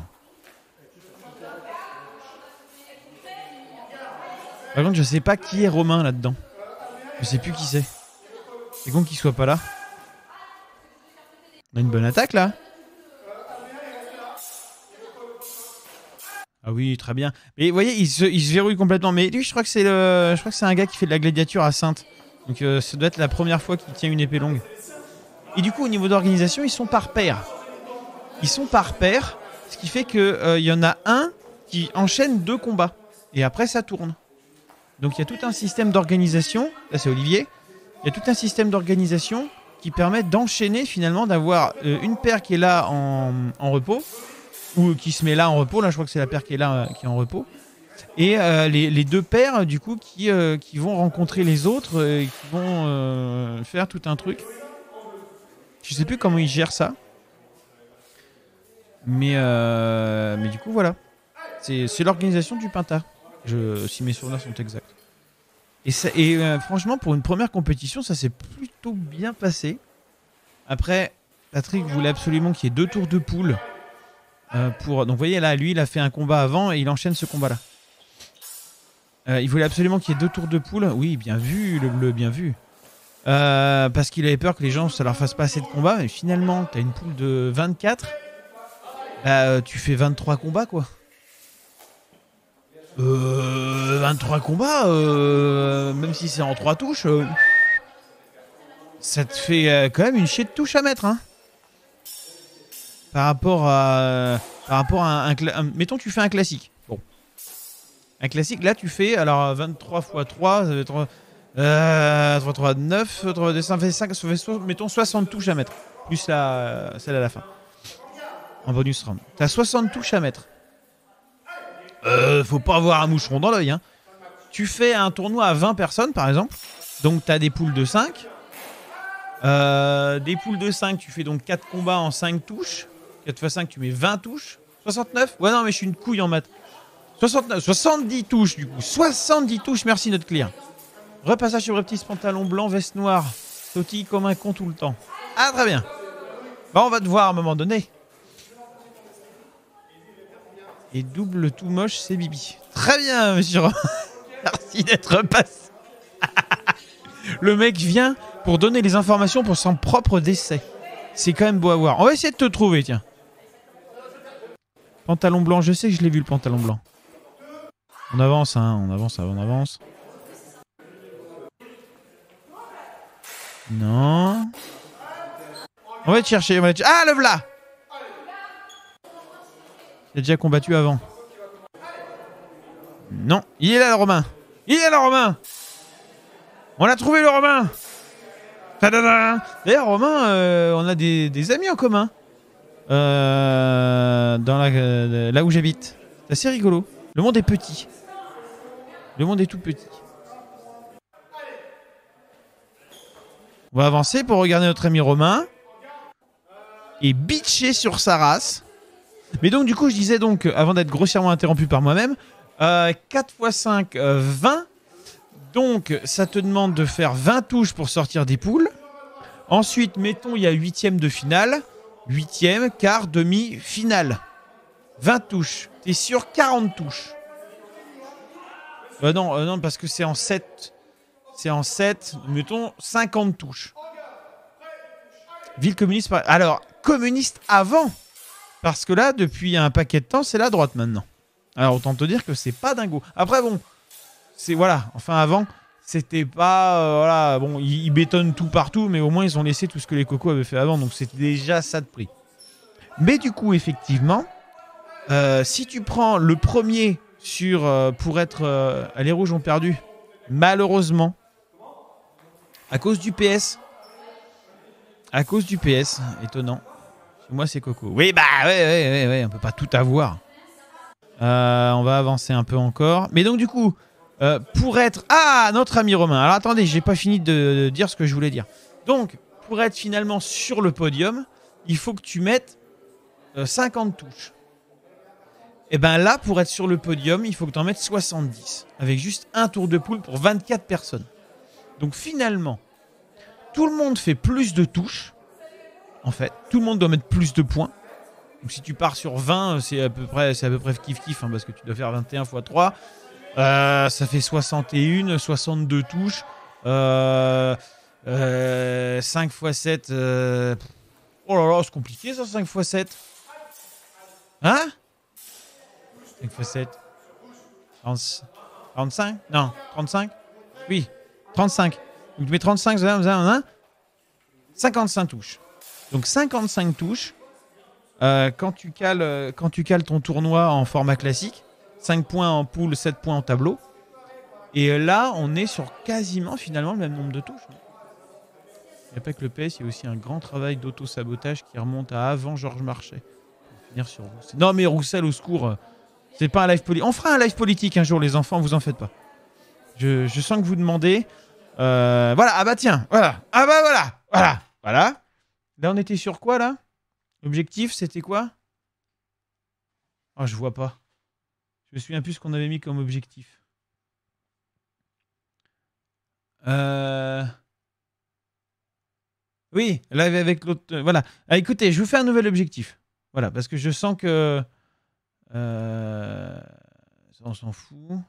Par contre, je sais pas qui est Romain là-dedans. Je sais plus qui c'est. C'est con qu'il soit pas là. On a une bonne attaque là. Ah oui, très bien. Mais vous voyez, il se verrouille complètement. Mais lui, je crois que c'est un gars qui fait de la gladiature à Sainte. Donc ça doit être la première fois qu'il tient une épée longue. Et du coup, au niveau d'organisation, ils sont par paire. Ce qui fait que y en a un qui enchaîne 2 combats. Et après, ça tourne. Donc il y a tout un système d'organisation. Là, c'est Olivier. Il y a tout un système d'organisation qui permet d'enchaîner finalement, d'avoir une paire qui est là en repos. Ou qui se met là en repos. Là, je crois que c'est la paire qui est là, qui est en repos. Et les 2 paires, du coup, qui vont rencontrer les autres, et qui vont faire tout un truc. Je sais plus comment ils gèrent ça. Mais du coup, voilà. C'est l'organisation du Pinta. Si mes souvenirs sont exacts. Et franchement, pour une première compétition, ça s'est plutôt bien passé. Après, Patrick voulait absolument qu'il y ait 2 tours de poule. Donc vous voyez là, lui il a fait un combat avant et il enchaîne ce combat là. Il voulait absolument qu'il y ait 2 tours de poule. Oui, bien vu le bleu, bien vu. Parce qu'il avait peur que les gens ça leur fasse pas assez de combats. Et finalement t'as une poule de 24. Tu fais 23 combats quoi. 23 combats, même si c'est en 3 touches, ça te fait quand même une chier de touches à mettre hein. Par rapport à mettons tu fais un classique. Bon. Un classique, là tu fais alors 23 x 3, ça fait 3, 3, 9, 3, ça fait 5, ça fait, mettons 60 touches à mettre. Plus celle à la fin. En bonus round. T'as 60 touches à mettre. Faut pas avoir un moucheron dans l'œil. Hein. Tu fais un tournoi à 20 personnes par exemple. Donc t'as des poules de 5. Des poules de 5, tu fais donc 4 combats en 5 touches. 4 x 5, tu mets 20 touches. 69 ? Ouais, non, mais je suis une couille en maths. 69, 70 touches, du coup. 70 touches, merci notre client. Repassage sur Reptis, pantalon blanc, veste noire. Sautille comme un con tout le temps. Ah, très bien. Bah, on va te voir à un moment donné. Et double tout moche, c'est Bibi. Très bien, monsieur. Merci d'être repassé. Le mec vient pour donner les informations pour son propre décès. C'est quand même beau à voir. On va essayer de te trouver, tiens. Pantalon blanc, je sais que je l'ai vu le pantalon blanc. On avance, hein, on avance. Non. On va te chercher, Ah, le v'là. Il a déjà combattu avant. Non, il est là le Romain. On a trouvé le Romain. D'ailleurs, Romain, on a des amis en commun. Là où j'habite. C'est assez rigolo. Le monde est petit. Le monde est tout petit. On va avancer pour regarder notre ami Romain. Et bitcher sur sa race. Mais donc, du coup, je disais donc, avant d'être grossièrement interrompu par moi-même, 4 x 5, 20. Donc, ça te demande de faire 20 touches pour sortir des poules. Ensuite, mettons, il y a 8e de finale. 8e, quart, demi, finale. 20 touches. T'es sur 40 touches. Non, parce que c'est en 7. C'est en 7, mettons, 50 touches. Ville communiste. Alors, communiste avant. Parce que là, depuis un paquet de temps, c'est la droite maintenant. Alors, autant te dire que c'est pas dingo. Après, bon, c'est voilà. Enfin, avant, c'était pas... voilà, bon, ils bétonnent tout partout, mais au moins, ils ont laissé tout ce que les cocos avaient fait avant. Donc, c'était déjà ça de prix. Mais du coup, effectivement, si tu prends le premier sur... pour être... les rouges ont perdu. Malheureusement. À cause du PS. Étonnant. Moi, c'est Coco. Oui, bah, ouais, on peut pas tout avoir. On va avancer un peu encore. Mais donc, du coup, pour être... Ah, notre ami Romain. Alors, attendez, j'ai pas fini de dire ce que je voulais dire. Donc, pour être finalement sur le podium, il faut que tu mettes 50 touches. Et ben là, pour être sur le podium, il faut que tu en mettes 70. Avec juste un tour de poule pour 24 personnes. Donc, finalement, tout le monde fait plus de touches. En fait, tout le monde doit mettre plus de points. Donc si tu pars sur 20, c'est à peu près kiff-kiff, hein, parce que tu dois faire 21 x 3. Ça fait 61, 62 touches. 5 x 7. Oh là là, c'est compliqué ça, 5 x 7. Hein? 5 x 7. 45? Non, 35? Oui, 35. Donc tu mets 35, 55 touches. Donc 55 touches. Quand tu cales ton tournoi en format classique, 5 points en poule, 7 points en tableau. Et là, on est sur quasiment finalement le même nombre de touches. Il n'y a pas que le PS, il y a aussi un grand travail d'auto-sabotage qui remonte à avant Georges Marchais. Pour finir sur Roussel. Non mais Roussel, au secours, c'est pas un live politique. On fera un live politique un jour, les enfants, vous en faites pas. Je sens que vous demandez. Voilà, ah bah tiens, voilà. Ah bah voilà, voilà, voilà. Là, on était sur quoi, là? L'objectif, c'était quoi? Oh, je vois pas. Je me souviens plus ce qu'on avait mis comme objectif. Oui, là avec l'autre. Voilà. Ah, écoutez, je vous fais un nouvel objectif. Voilà, parce que je sens que. On s'en fout.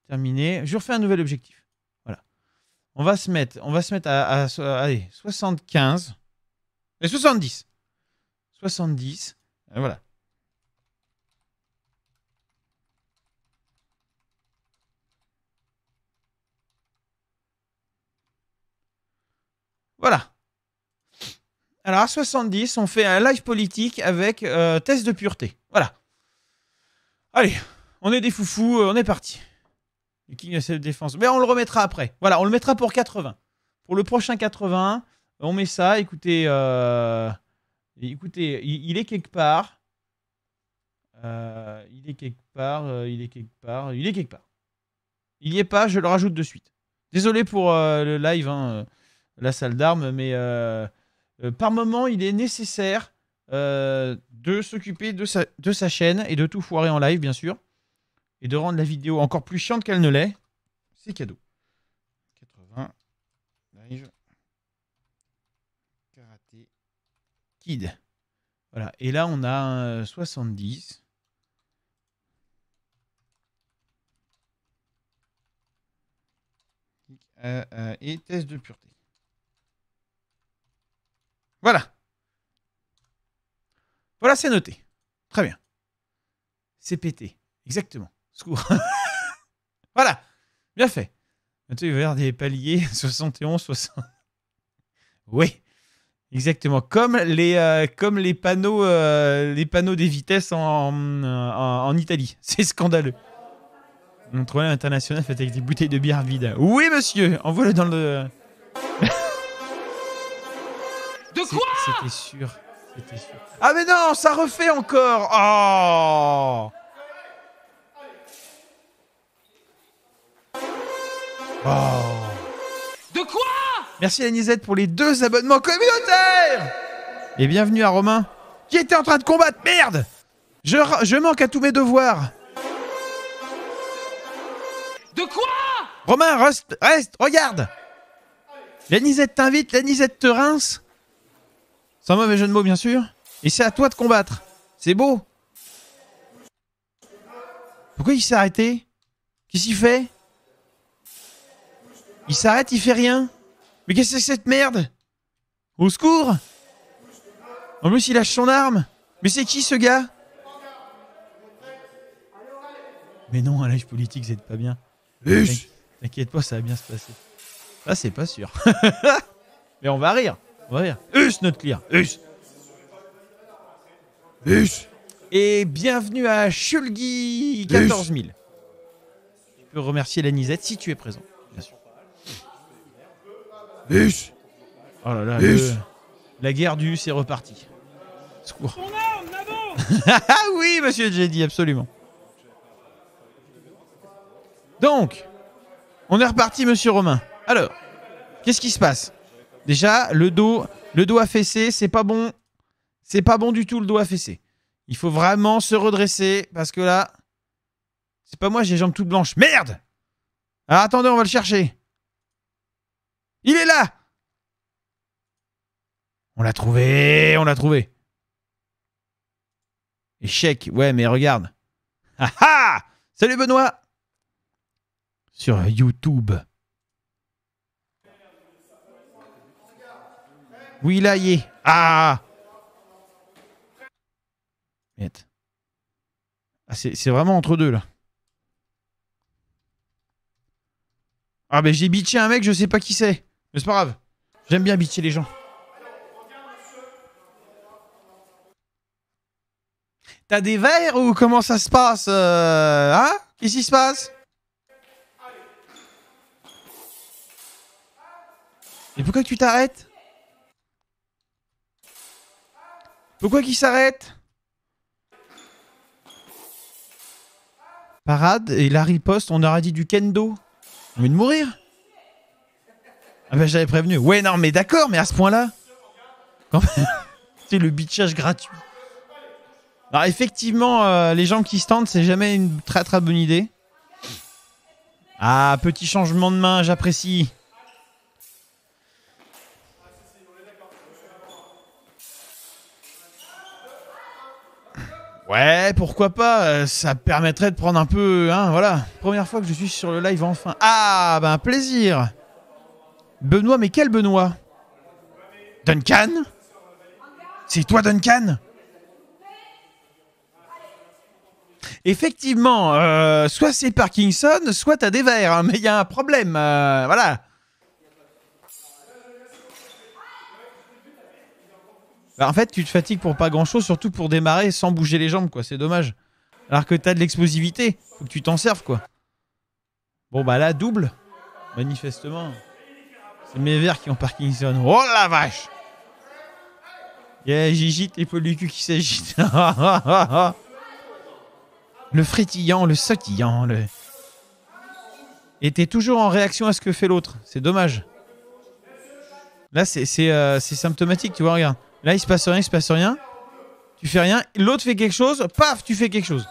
Terminé. Je vous refais un nouvel objectif. Voilà. On va se mettre allez, 75. Et 70. 70. Voilà. Voilà. Alors à 70, on fait un live politique avec test de pureté. Voilà. Allez, on est des foufous, on est parti. Le King of Self-Défense. Mais on le remettra après. Voilà, on le mettra pour 80. Pour le prochain 80, on met ça. Écoutez, écoutez, il est quelque part. Il est quelque part. Il est quelque part. Il est quelque part. Il y est pas, je le rajoute de suite. Désolé pour le live, hein, la salle d'armes, mais par moment, il est nécessaire de s'occuper de sa chaîne et de tout foirer en live, bien sûr. Et de rendre la vidéo encore plus chiante qu'elle ne l'est. C'est cadeau. 80. Live. Karaté. Kid. Voilà. Et là, on a un 70. Et test de pureté. Voilà. Voilà, c'est noté. Très bien. C'est pété. Exactement. Secours. Voilà. Bien fait. Maintenant, il va y avoir des paliers. 71, 60. Oui. Exactement. Comme les panneaux des vitesses en Italie. C'est scandaleux. Un problème international fait avec des bouteilles de bière vides. Oui, monsieur. Envoie-le dans le... De quoi? C'était sûr. C'était sûr. Ah mais non, ça refait encore. Oh. Oh. De quoi? Merci Anisette pour les 2 abonnements communautaires. Et bienvenue à Romain, qui était en train de combattre. Merde. Je manque à tous mes devoirs. De quoi? Romain, reste, regarde. L'anisette t'invite, l'anisette te rince. Sans mauvais jeu de mots, bien sûr. Et c'est à toi de combattre. C'est beau. Pourquoi il s'est arrêté? Qu'est-ce qu'il fait? Il s'arrête, il fait rien. Mais qu'est-ce que c'est que cette merde? Au secours. En plus, il lâche son arme. Mais c'est qui ce gars? Mais non, un live politique, c'est pas bien. T'inquiète pas, ça va bien se passer. Là, c'est pas sûr. Mais on va rire. On va rire. Notre clear. Et bienvenue à Shulgi 14 000. Tu peux remercier l'anisette si tu es présent, bien sûr. Oh là là, la guerre du c'est reparti. Secours. Ah oui, monsieur Jedi, absolument. Donc, on est reparti, monsieur Romain. Alors, qu'est-ce qui se passe? Déjà, le dos affaissé, c'est pas bon. C'est pas bon du tout, le dos affaissé. Il faut vraiment se redresser, parce que là, c'est pas moi, j'ai les jambes toutes blanches. Merde! Alors attendez, on va le chercher. Il est là! On l'a trouvé, on l'a trouvé. Échec, ouais, mais regarde. Ah ah! Salut Benoît! Sur YouTube. Oui, là, y est. Ah! Merde. Ah, c'est vraiment entre deux, là. Ah, mais j'ai bitché un mec, je sais pas qui c'est. Mais c'est pas grave. J'aime bien bitcher les gens. T'as des verres ou comment ça se passe hein? Qu'est-ce qui se passe? Et pourquoi tu t'arrêtes? Pourquoi qu'il s'arrête? Parade et la riposte, on aurait dit du kendo. On veut de mourir? Ah ben j'avais prévenu. Ouais non mais d'accord, mais à ce point-là. C'est le bitchage gratuit. Alors effectivement, les gens qui se tentent, c'est jamais une très très bonne idée. Ah, petit changement de main, j'apprécie. Ouais, pourquoi pas, ça permettrait de prendre un peu, hein, voilà. Première fois que je suis sur le live, enfin. Ah, ben, plaisir. Benoît, mais quel Benoît? Duncan? C'est toi, Duncan? Effectivement, soit c'est Parkinson, soit t'as des verres, hein, mais il y a un problème, voilà. Bah, en fait, tu te fatigues pour pas grand-chose, surtout pour démarrer sans bouger les jambes, quoi. C'est dommage. Alors que t'as de l'explosivité, faut que tu t'en serves, quoi. Bon, bah là, double. Manifestement. C'est mes verres qui ont Parkinson. Oh la vache! Il y a Gigi, les poils du cul qui s'agitent. Le frétillant, le sautillant, le... Et t'es toujours en réaction à ce que fait l'autre. C'est dommage. Là, c'est symptomatique, tu vois, regarde. Là, il se passe rien, il se passe rien. Tu fais rien. L'autre fait quelque chose. Paf, tu fais quelque chose.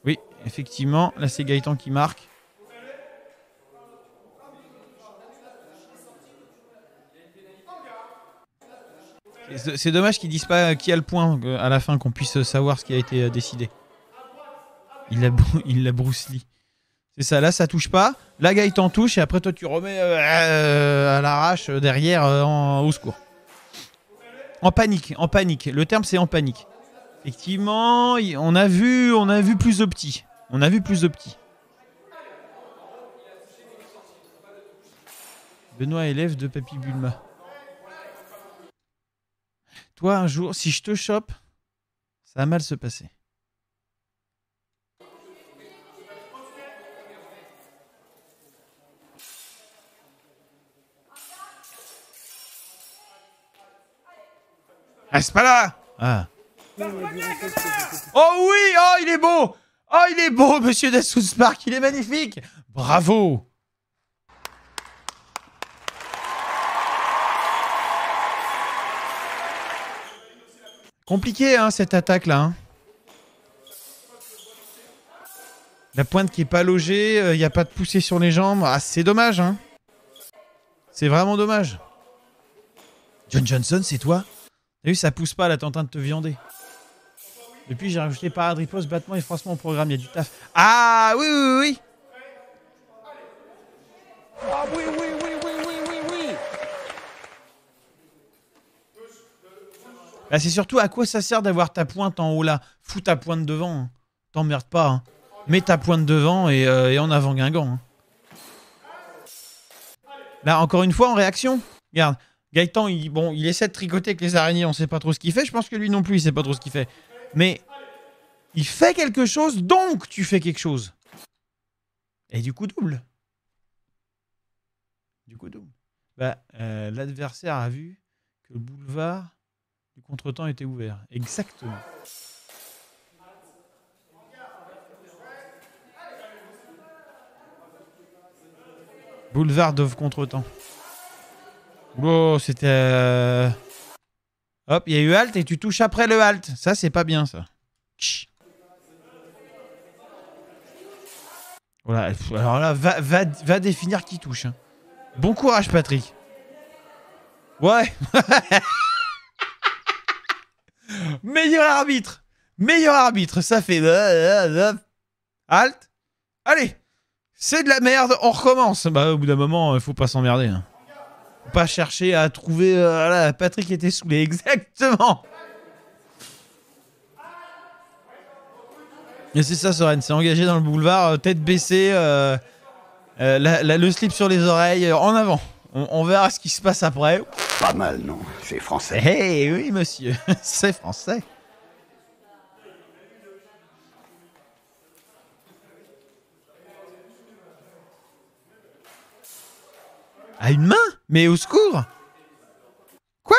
Oui, effectivement. Là, c'est Gaëtan qui marque. C'est dommage qu'ils disent pas qui a le point à la fin, qu'on puisse savoir ce qui a été décidé. Il l'a Bruce Lee. C'est ça, là ça touche pas. Là Gaëtan touche et après toi tu remets à l'arrache derrière au secours. En panique, en panique. Le terme c'est en panique. Effectivement, on a vu plus de petits. On a vu plus de petits. Benoît élève de Papy Bulma. Toi un jour, si je te chope, ça va mal se passer. Ah, c'est pas là! Ah. Oh oui! Oh, il est beau! Oh, il est beau, monsieur Dassus Park! Il est magnifique! Bravo! Compliqué, hein, cette attaque-là. Hein. La pointe qui est pas logée, il n'y a pas de poussée sur les jambes. Ah, c'est dommage, hein. C'est vraiment dommage. John Johnson, c'est toi? T'as vu, ça pousse pas, là, t'es en train de te viander. Depuis, j'ai rajouté parade, riposte, battement et froissement au programme, il y a du taf. Ah, oui, oui, oui. Ah oui, oui, oui, oui, oui, oui, oui. Là, c'est surtout à quoi ça sert d'avoir ta pointe en haut, là. Fous ta pointe devant. Hein. T'emmerdes pas, hein. Mets ta pointe devant et en avant Guingamp. Hein. Là, encore une fois, en réaction. Regarde. Gaëtan, il essaie de tricoter avec les araignées, on sait pas trop ce qu'il fait. Je pense que lui non plus, il sait pas trop ce qu'il fait. Mais il fait quelque chose, donc tu fais quelque chose. Et du coup, double. Du coup, double. Bah, l'adversaire a vu que le boulevard du contretemps était ouvert. Exactement. Boulevard de contretemps. Oh, c'était... Hop, il y a eu halt et tu touches après le halt. Ça, c'est pas bien, ça. Chut. Voilà. Alors là, va définir qui touche. Hein. Bon courage, Patrick. Ouais. Meilleur arbitre. Meilleur arbitre. Ça fait... Halt. Allez. C'est de la merde. On recommence. Bah, au bout d'un moment, il faut pas s'emmerder. Hein. Pas chercher à trouver... voilà, Patrick était saoulé. Exactement. Et c'est ça, Soren, c'est engagé dans le boulevard, tête baissée, le slip sur les oreilles, en avant. On verra ce qui se passe après. Pas mal, non? C'est français. Eh oui, monsieur, c'est français. À une main? Mais au secours! Quoi?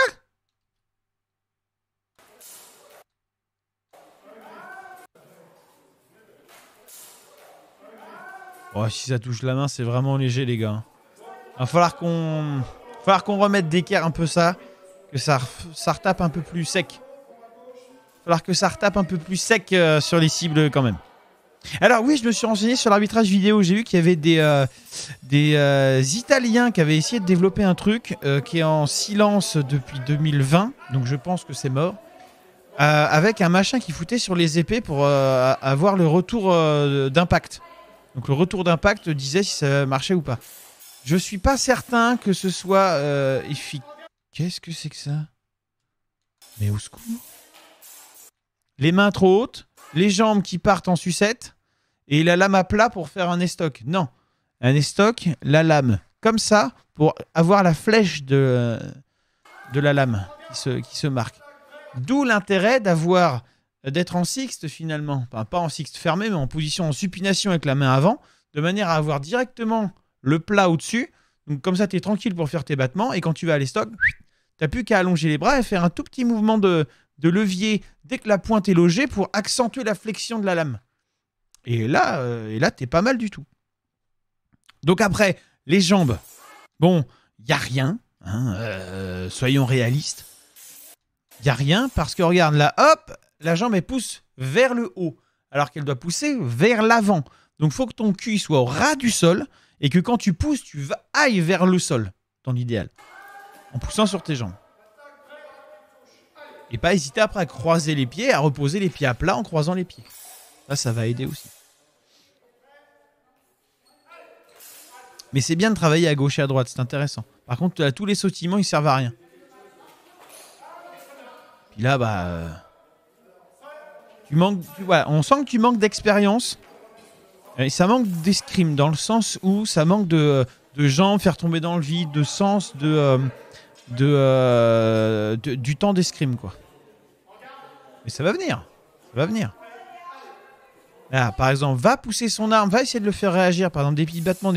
Oh, si ça touche la main, c'est vraiment léger, les gars. Va falloir qu'on remette d'équerre un peu ça, que ça retape un peu plus sec. Va falloir que ça retape un peu plus sec sur les cibles quand même. Alors oui, je me suis renseigné sur l'arbitrage vidéo. J'ai vu qu'il y avait des Italiens qui avaient essayé de développer un truc qui est en silence depuis 2020, donc je pense que c'est mort. Avec un machin qui foutait sur les épées pour avoir le retour d'impact. Donc le retour d'impact disait si ça marchait ou pas. Je suis pas certain que ce soit efficace. Qu'est-ce que c'est que ça? Mais au secours. Les mains trop hautes, les jambes qui partent en sucette, et la lame à plat pour faire un estoc. Non. Un estoc, la lame. Comme ça, pour avoir la flèche de la lame qui se marque. D'où l'intérêt d'être en sixte finalement. Enfin, pas en sixte fermé, mais en position en supination avec la main avant, de manière à avoir directement le plat au-dessus. Donc comme ça, tu es tranquille pour faire tes battements. Et quand tu vas à l'estoc, tu n'as plus qu'à allonger les bras et faire un tout petit mouvement de levier dès que la pointe est logée pour accentuer la flexion de la lame. Et là tu es pas mal du tout. Donc après, les jambes. Bon, il n'y a rien. Hein, soyons réalistes. Il n'y a rien parce que regarde là, hop, la jambe elle pousse vers le haut alors qu'elle doit pousser vers l'avant. Donc il faut que ton cul soit au ras du sol et que quand tu pousses, tu ailles vers le sol dans l'idéal. En poussant sur tes jambes. Et pas hésiter après à croiser les pieds, à reposer les pieds à plat en croisant les pieds. Ça va aider aussi. Mais c'est bien de travailler à gauche et à droite, c'est intéressant. Par contre, là, tous les sautillements, ils servent à rien. Puis là, voilà, on sent que tu manques d'expérience. Et ça manque d'escrime, dans le sens où ça manque de jambes, faire tomber dans le vide, de sens, du temps d'escrime, quoi. Mais ça va venir. Ça va venir. Là, par exemple, va pousser son arme, va essayer de le faire réagir. Par exemple, des petits battements,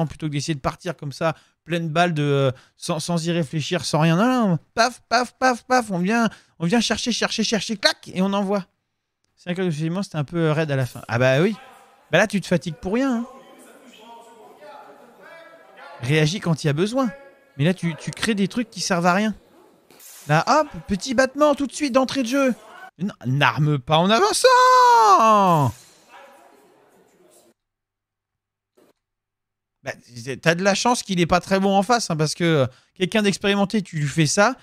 plutôt que d'essayer de partir comme ça, pleine balle, sans y réfléchir, sans rien. Non, paf, paf, paf, paf. On vient chercher, clac, et on envoie. C'est vrai que effectivement, c'était un peu raide à la fin. Ah bah oui. Bah là, tu te fatigues pour rien. Hein. Réagis quand il y a besoin. Mais là, tu crées des trucs qui servent à rien. Là, hop, petit battement tout de suite d'entrée de jeu. N'arme pas en avançant. Bah, t'as de la chance qu'il est pas très bon en face, hein, parce que quelqu'un d'expérimenté, tu lui fais ça,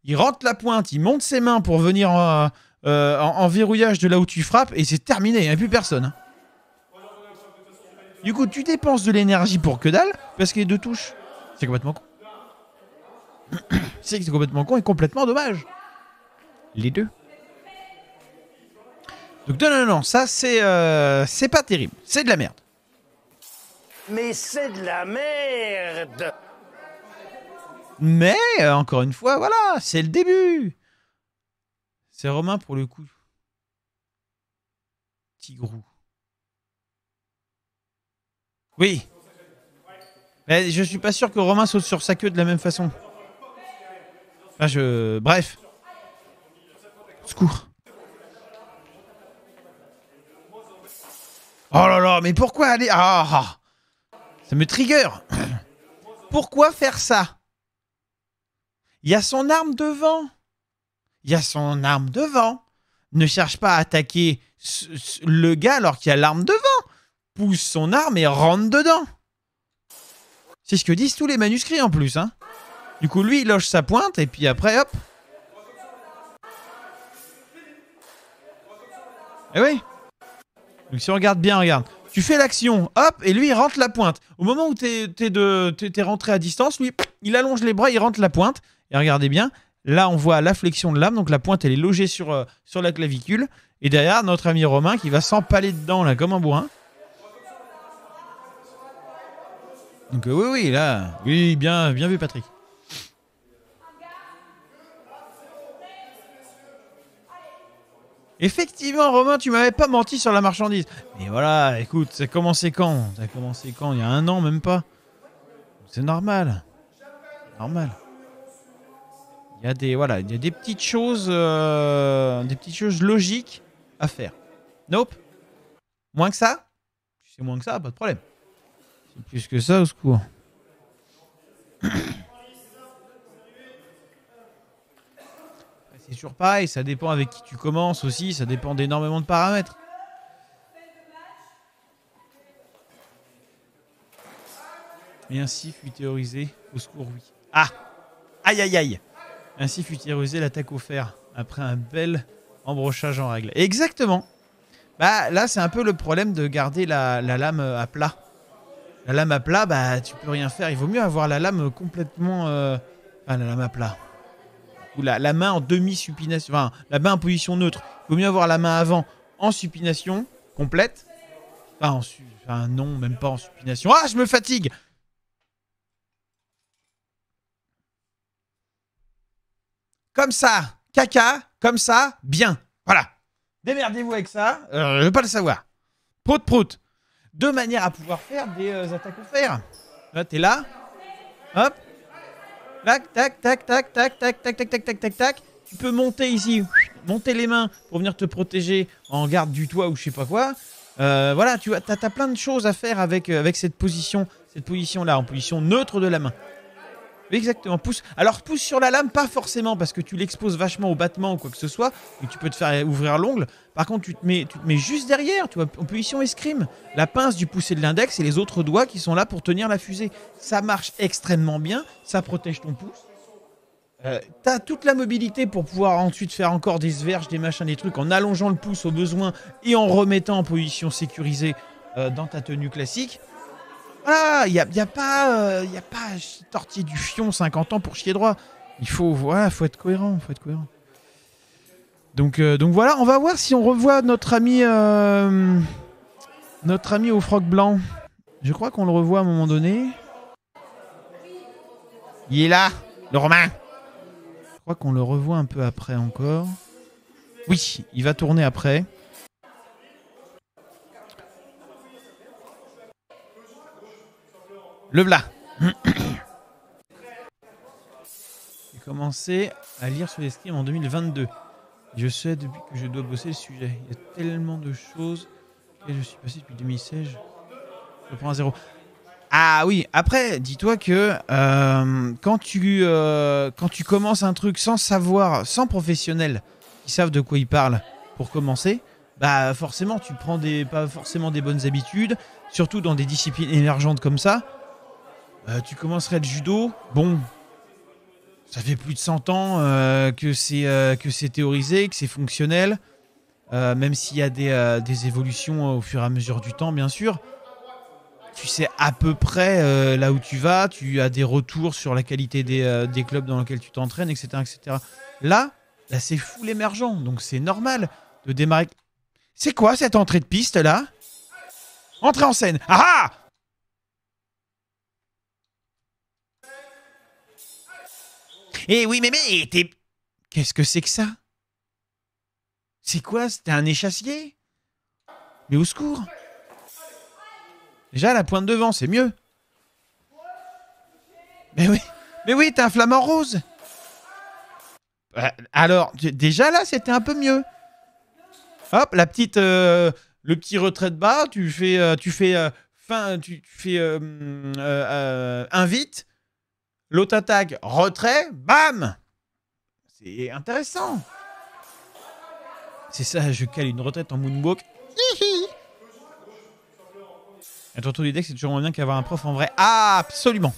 il rentre la pointe, il monte ses mains pour venir en verrouillage de là où tu frappes, et c'est terminé, il n'y a plus personne. Hein. Du coup, tu dépenses de l'énergie pour que dalle, parce qu'il y a deux touches. C'est complètement con. C'est complètement con et complètement dommage. Les deux. Donc non, ça c'est pas terrible, c'est de la merde. Mais c'est de la merde. Mais, encore une fois, voilà, c'est le début. C'est Romain pour le coup. Tigrou. Oui. Mais je suis pas sûr que Romain saute sur sa queue de la même façon. Enfin, bref. Secours. Oh là là, mais pourquoi aller... Ah, ça me trigger. Pourquoi faire ça? Il y a son arme devant. Ne cherche pas à attaquer le gars alors qu'il y a l'arme devant. Pousse son arme et rentre dedans. C'est ce que disent tous les manuscrits en plus. Hein. Du coup, lui, il loge sa pointe et puis après, hop. Eh oui. Donc si on regarde bien, regarde. Tu fais l'action, hop, et lui, il rentre la pointe. Au moment où t'es rentré à distance, lui, il allonge les bras, il rentre la pointe. Et regardez bien, Là, on voit la flexion de lame. Donc, la pointe, elle est logée sur la clavicule. Et derrière, notre ami Romain qui va s'empaler dedans, là, comme un bourrin. Donc, oui, là. Oui, bien vu, Patrick. Effectivement, Romain, tu m'avais pas menti sur la marchandise. Mais voilà, écoute, ça a commencé quand? Ça a commencé quand? Il y a 1 an, même pas. C'est normal. Normal. Il y a des petites choses logiques à faire. Nope. Moins que ça? Si c'est moins que ça, pas de problème. C'est plus que ça, au secours. C'est toujours pareil, ça dépend avec qui tu commences aussi, ça dépend d'énormément de paramètres. Et ainsi fut théorisé, au secours, oui. Ah! Aïe aïe aïe! Ainsi fut théorisé l'attaque au fer, après un bel embrochage en règle. Exactement! Bah là, c'est un peu le problème de garder la lame à plat. La lame à plat, bah tu peux rien faire. Il vaut mieux avoir la lame complètement... Enfin, la lame à plat. Ou la main en demi-supination, enfin la main en position neutre. Il vaut mieux avoir la main avant en supination complète. Enfin non, même pas en supination. Ah, je me fatigue! Comme ça, caca, comme ça, bien. Voilà. Démerdez-vous avec ça, je veux pas le savoir. Prout prout. De manière à pouvoir faire des attaques au fer. Là, t'es là. Hop. Tac, tac, tac, tac, tac, tac, tac, tac, tac, tac, tac, tac. Tu peux monter ici, monter les mains pour venir te protéger en garde du toit ou je sais pas quoi. Voilà, tu as plein de choses à faire avec cette position-là, en position neutre de la main. Exactement, pousse. Alors pousse sur la lame, pas forcément parce que tu l'exposes vachement au battement ou quoi que ce soit, et tu peux te faire ouvrir l'ongle. Par contre, tu te mets juste derrière, tu vois, en position escrime. La pince du pouce et de l'index et les autres doigts qui sont là pour tenir la fusée. Ça marche extrêmement bien, ça protège ton pouce. T'as toute la mobilité pour pouvoir ensuite faire encore des verges, des machins, des trucs en allongeant le pouce au besoin et en remettant en position sécurisée dans ta tenue classique. Ah, il y a pas tortiller du fion 50 ans pour chier droit. Faut être cohérent, Donc voilà, on va voir si on revoit notre ami au froc blanc. Je crois qu'on le revoit à un moment donné. Il est là, le Romain. Je crois qu'on le revoit un peu après encore. Oui, il va tourner après. Le v'là. J'ai commencé à lire sur l'escrime en 2022. Je sais depuis que je dois bosser le sujet. Il y a tellement de choses et je suis passé depuis 2016. Je reprends à zéro. Ah oui, après, dis-toi que quand tu commences un truc sans savoir, sans professionnels qui savent de quoi ils parlent pour commencer, bah forcément tu prends pas forcément des bonnes habitudes, surtout dans des disciplines émergentes comme ça. Tu commencerais le judo, bon, ça fait plus de 100 ans que c'est théorisé, que c'est fonctionnel, même s'il y a des évolutions au fur et à mesure du temps, bien sûr. Tu sais à peu près là où tu vas, tu as des retours sur la qualité des clubs dans lesquels tu t'entraînes, etc., etc. Là, c'est full émergent, donc c'est normal de démarrer. C'est quoi cette entrée de piste là? Entrée en scène. Ah ah! Eh oui, mais t'es... Qu'est-ce que c'est que ça? C'est quoi? C'était un échassier? Mais au secours! Déjà, la pointe devant, c'est mieux. Mais oui, t'as un flamant rose. Alors, déjà là, c'était un peu mieux. Hop, la petite... le petit retrait de bas, tu fais invite. L'autre attaque, retrait, bam! C'est intéressant. C'est ça, je cale une retraite en moonwalk. Hihi. Être autour du deck, c'est toujours moins bien qu'avoir un prof en vrai. Ah, absolument.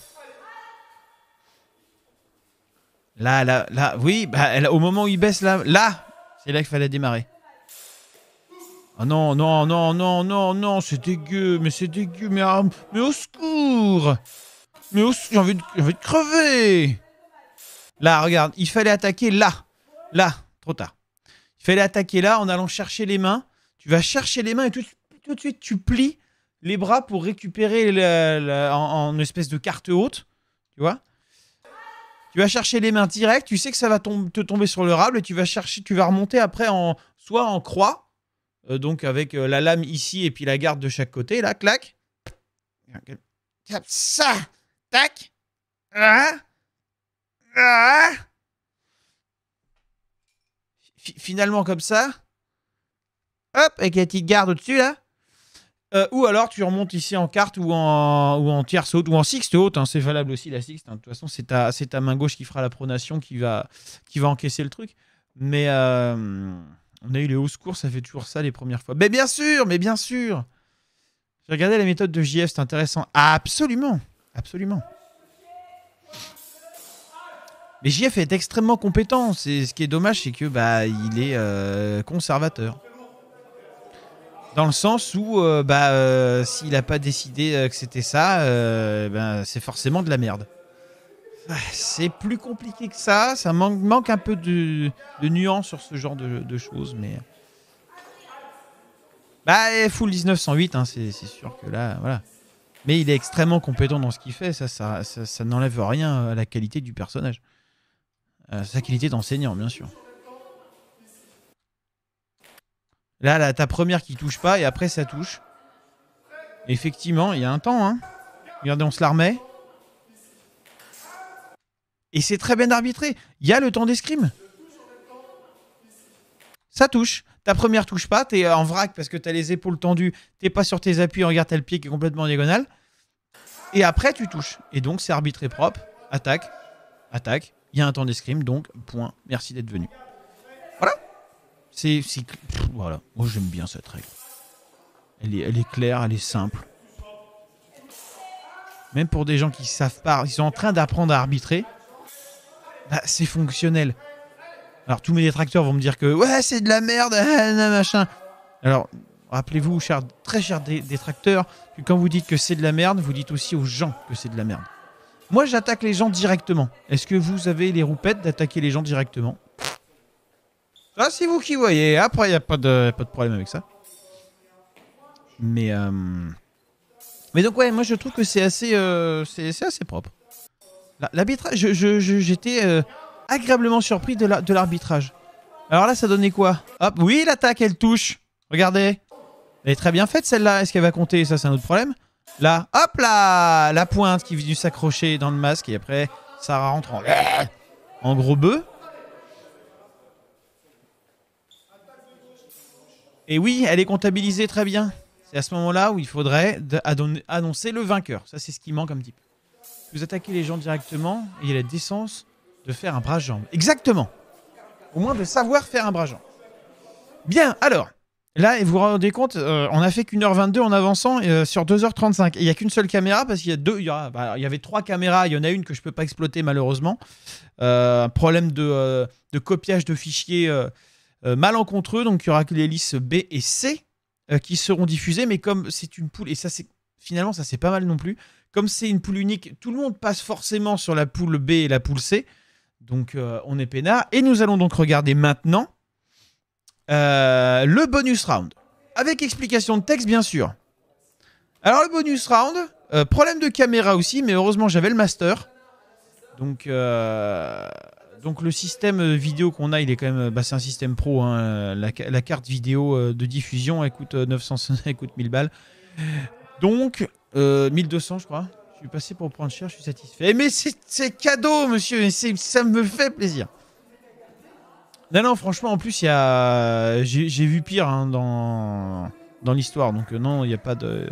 Là, oui, bah, au moment où il baisse, là, c'est là qu'il fallait démarrer. Oh non, c'est dégueu, mais au secours! J'ai envie de crever! Là, regarde, il fallait attaquer là. Là, trop tard. Il fallait attaquer là en allant chercher les mains. Tu vas chercher les mains et tout de suite, tu plies les bras pour récupérer en espèce de carte haute. Tu vois? Tu vas chercher les mains direct. Tu sais que ça va te tomber sur le rable et tu vas remonter après soit en croix. Donc avec la lame ici et puis la garde de chaque côté. Là, clac. Ça. Tac. Finalement comme ça. Hop, avec la petite garde au-dessus là. Ou alors tu remontes ici en carte ou en tierce haute ou en sixte haute. Hein, c'est valable aussi la sixte. Hein. De toute façon, c'est ta main gauche qui fera la pronation qui va encaisser le truc. Mais on a eu les hauts secours, ça fait toujours ça les premières fois. Mais bien sûr, J'ai regardé la méthode de JF, c'est intéressant. Absolument, absolument. Mais JF est extrêmement compétent. Ce qui est dommage, c'est que il est conservateur. Dans le sens où s'il n'a pas décidé que c'était ça, c'est forcément de la merde. C'est plus compliqué que ça. Ça manque un peu de nuance sur ce genre de choses. Mais full 1908, hein, c'est sûr que là, voilà. Mais il est extrêmement compétent dans ce qu'il fait. Ça n'enlève rien à la qualité du personnage. Sa qualité d'enseignant, bien sûr. Là, ta première qui touche pas et après ça touche. Effectivement, il y a un temps. Hein. Regardez, on se la remet. Et c'est très bien arbitré. Il y a le temps d'escrime. Ça touche. Ta première touche pas. T'es en vrac parce que t'as les épaules tendues. T'es pas sur tes appuis. Regarde, t'as le pied qui est complètement en diagonale. Et après, tu touches. Et donc, c'est arbitré propre. Attaque. Attaque. Il y a un temps d'escrime. Donc, point. Merci d'être venu. Voilà. Voilà. Moi, j'aime bien cette règle. Elle est claire. Elle est simple. Même pour des gens qui savent pas. Ils sont en train d'apprendre à arbitrer. C'est fonctionnel. Alors tous mes détracteurs vont me dire que ouais c'est de la merde, machin. Alors rappelez-vous, très chers détracteurs, que quand vous dites que c'est de la merde, vous dites aussi aux gens que c'est de la merde. Moi j'attaque les gens directement. Est-ce que vous avez les roupettes d'attaquer les gens directement? Ça c'est vous qui voyez. Après il n'y a pas de problème avec ça. Mais donc ouais, moi je trouve que c'est assez propre. L'arbitrage, j'étais agréablement surpris de l'arbitrage. Alors là, ça donnait quoi? Hop, oui, l'attaque, elle touche. Regardez. Elle est très bien faite, celle-là. Est-ce qu'elle va compter? Ça, c'est un autre problème. Là, hop là, la pointe qui vient s'accrocher dans le masque. Et après, ça rentre en gros bœuf. Et oui, elle est comptabilisée très bien. C'est à ce moment-là où il faudrait annoncer le vainqueur. Ça, c'est ce qui manque un petit peu. Vous attaquez les gens directement et il y a la décence de faire un bras-jambe. Exactement. Au moins de savoir faire un bras-jambe. Bien, alors. Là, vous vous rendez compte, on a fait qu'1h22 en avançant sur 2h35. Et il n'y a qu'une seule caméra parce qu'il y a deux. Il y avait 3 caméras. Il y en a une que je ne peux pas exploiter malheureusement. Un problème de copiage de fichiers malencontreux. Donc il y aura que les listes B et C qui seront diffusées. Mais comme c'est une poule, et ça c'est finalement ça c'est pas mal non plus. Comme c'est une poule unique, tout le monde passe forcément sur la poule B et la poule C. Donc on est peinard. Et nous allons donc regarder maintenant le bonus round. Avec explication de texte, bien sûr. Alors le bonus round, problème de caméra aussi, mais heureusement j'avais le master. Donc le système vidéo qu'on a, il est quand même... c'est un système pro. Hein, la carte vidéo de diffusion, elle coûte 900, elle coûte 1000 balles. Donc... 1200 je crois. Je suis passé pour prendre cher, je suis satisfait. Mais c'est cadeau, monsieur. Ça me fait plaisir. Non, franchement, en plus, j'ai vu pire hein, dans l'histoire. Donc non, il n'y a pas de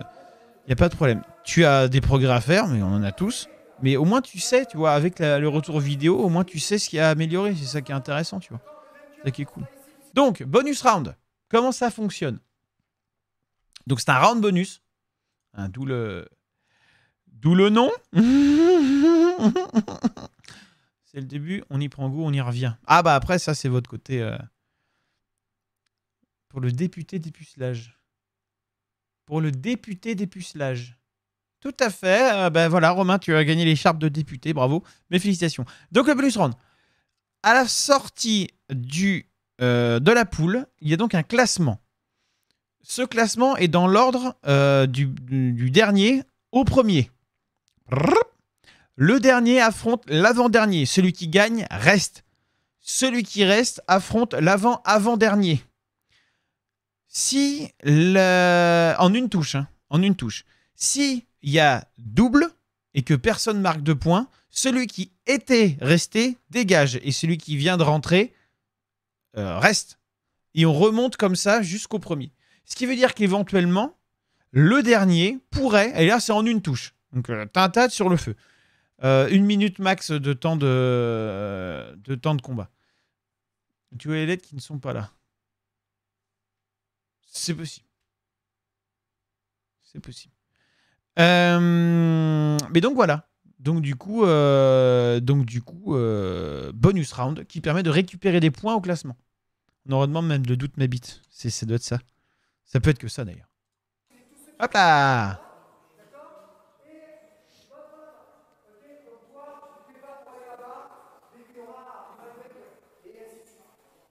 problème. Tu as des progrès à faire, mais on en a tous. Mais au moins, tu sais, tu vois, avec le retour vidéo, au moins, tu sais ce qui a amélioré. C'est ça qui est intéressant, tu vois. C'est ça qui est cool. Donc, bonus round. Comment ça fonctionne? Donc, c'est un round bonus. Hein, d'où le nom. C'est le début, on y prend goût, on y revient. Ah bah après, ça c'est votre côté... Pour le député dépucelage. Pour le député dépucelage. Tout à fait. Voilà, Romain, tu as gagné l'écharpe de député, bravo. Mes félicitations. Donc le bonus round. À la sortie de la poule, il y a donc un classement. Ce classement est dans l'ordre du dernier au premier. Le dernier affronte l'avant-dernier. Celui qui gagne reste. Celui qui reste affronte l'avant-avant-dernier. En une touche. En une touche. S'il y a double et que personne marque de points, celui qui était resté dégage. Et celui qui vient de rentrer reste. Et on remonte comme ça jusqu'au premier. Ce qui veut dire qu'éventuellement, le dernier pourrait... Et là, c'est en une touche. Donc, tintade sur le feu. 1 minute max de temps de combat. Tu vois les lettres qui ne sont pas là. C'est possible. C'est possible. Mais donc voilà. Donc du coup, bonus round qui permet de récupérer des points au classement. On aura demandé même de doute ma bite. Ça doit être ça. Ça peut être que ça d'ailleurs. Hop là!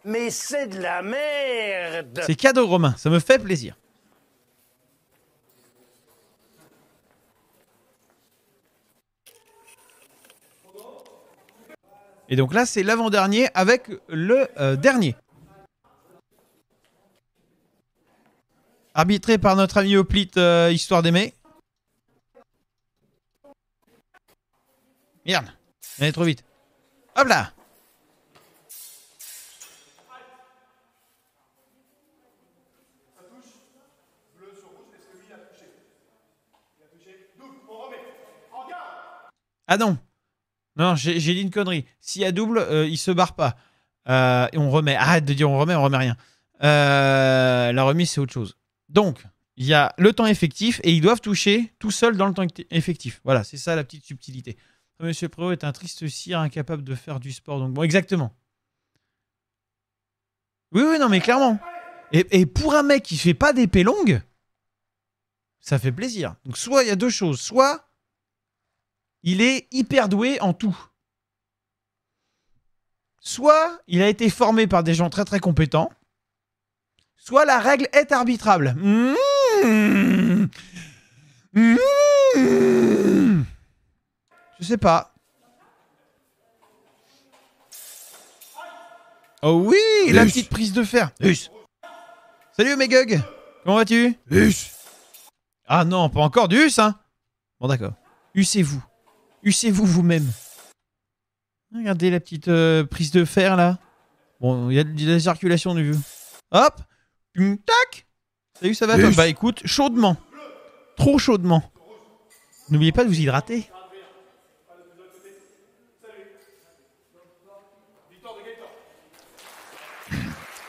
Mais c'est de la merde! C'est cadeau, Romain. Ça me fait plaisir. Et donc là, c'est l'avant-dernier avec le dernier. Arbitré par notre ami Hoplite, histoire d'aimer. Merde. Allez trop vite. Hop là! Ah non. Non, j'ai dit une connerie. S'il y a double, il se barre pas. Et on remet. Arrête de dire on remet rien. La remise, c'est autre chose. Donc, il y a le temps effectif et ils doivent toucher tout seuls dans le temps effectif. Voilà, c'est ça la petite subtilité. Monsieur Préau est un triste cire incapable de faire du sport. Donc bon, exactement. Oui, non, mais clairement. Et pour un mec qui fait pas d'épée longue, ça fait plaisir. Donc soit il y a deux choses. Soit il est hyper doué en tout. Soit il a été formé par des gens très très compétents. Soit la règle est arbitrable. Je sais pas. Oh oui, la petite prise de fer. Salut Megug. Comment vas-tu? Ah non, pas encore du Hus, hein. Bon d'accord. Hussez-vous. Hussez-vous vous-même. Regardez la petite prise de fer là. Bon, il y a de la circulation du vieux. Hop. Tac. Salut, ça va toi? Bah écoute, chaudement. Trop chaudement. N'oubliez pas de vous hydrater.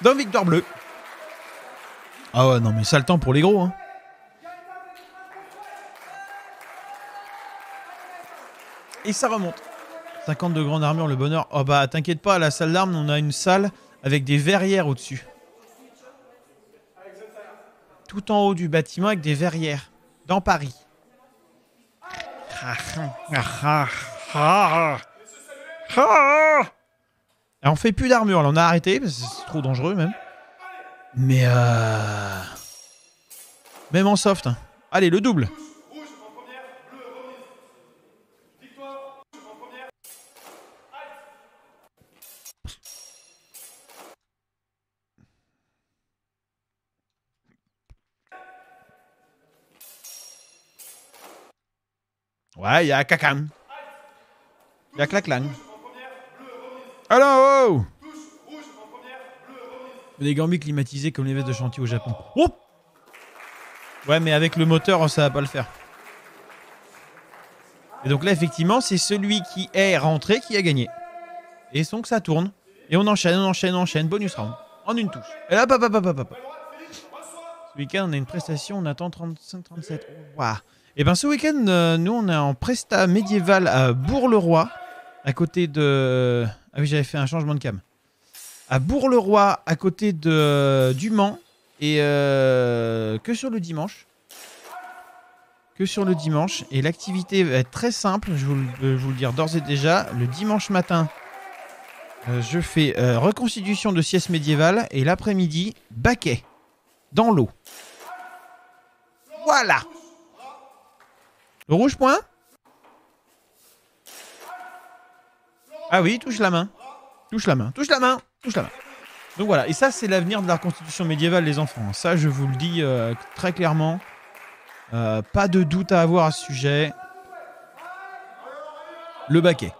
Dans Victor Bleu. Ah ouais, non mais ça le temps pour les gros, hein. Et ça remonte. 50 de grande armure, le bonheur. Oh bah t'inquiète pas, à la salle d'armes, on a une salle avec des verrières au-dessus. Tout en haut du bâtiment avec des verrières. Dans Paris. Alors on fait plus d'armure, là on a arrêté, parce que c'est trop dangereux même. Mais même en soft. Hein. Allez, le double. Ouais, il y a Kakam. Il y a Claclang. Allô! Des gambis climatisés comme les vestes de chantier au Japon. Oh! Ouais, mais avec le moteur, ça va pas le faire. Et donc là, effectivement, c'est celui qui est rentré qui a gagné. Et donc ça tourne. Et on enchaîne. Bonus round. En une touche. Et là, Ce week-end, on a une prestation, on attend 35-37. Waouh! Et ben ce week-end, nous, on est en presta médiéval à Bourg-le-Roi, à côté de... Ah oui, j'avais fait un changement de cam. À Bourg-le-Roi, à côté du Mans, et que sur le dimanche. Et l'activité va être très simple, je vais vous le dire d'ores et déjà. Le dimanche matin, Je fais reconstitution de sieste médiévale et l'après-midi, baquet. Dans l'eau. Voilà. Le rouge point. Ah oui, touche la main. Touche la main, touche la main, touche la main. Donc voilà, et ça c'est l'avenir de la reconstitution médiévale les enfants. Ça je vous le dis très clairement. Pas de doute à avoir à ce sujet. Le baquet.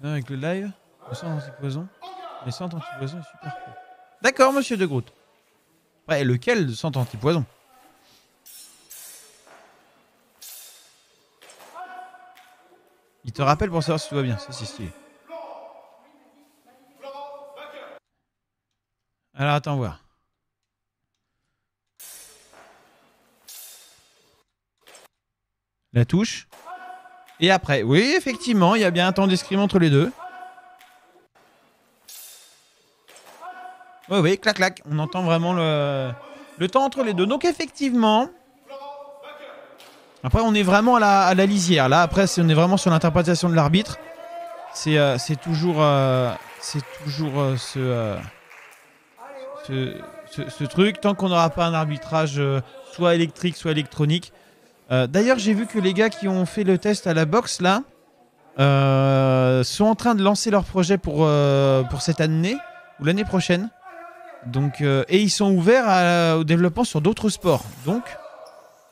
Avec le live, le centre anti-poison. Les centres anti-poison est super cool. D'accord, monsieur de Groot. Ouais, lequel de centre anti-poison? Il te rappelle pour savoir si tout va bien. Ça, c'est stylé. Alors, attends voir. La touche. Et après. Oui, effectivement, il y a bien un temps d'escrime entre les deux. Oui, oui, clac, clac. On entend vraiment le temps entre les deux. Donc, effectivement... Après, on est vraiment à la lisière. Là, après, on est vraiment sur l'interprétation de l'arbitre. C'est toujours ce truc. Tant qu'on n'aura pas un arbitrage soit électrique, soit électronique. D'ailleurs, j'ai vu que les gars qui ont fait le test à la boxe, là, sont en train de lancer leur projet pour cette année ou l'année prochaine. Donc, et ils sont ouverts au développement sur d'autres sports. Donc...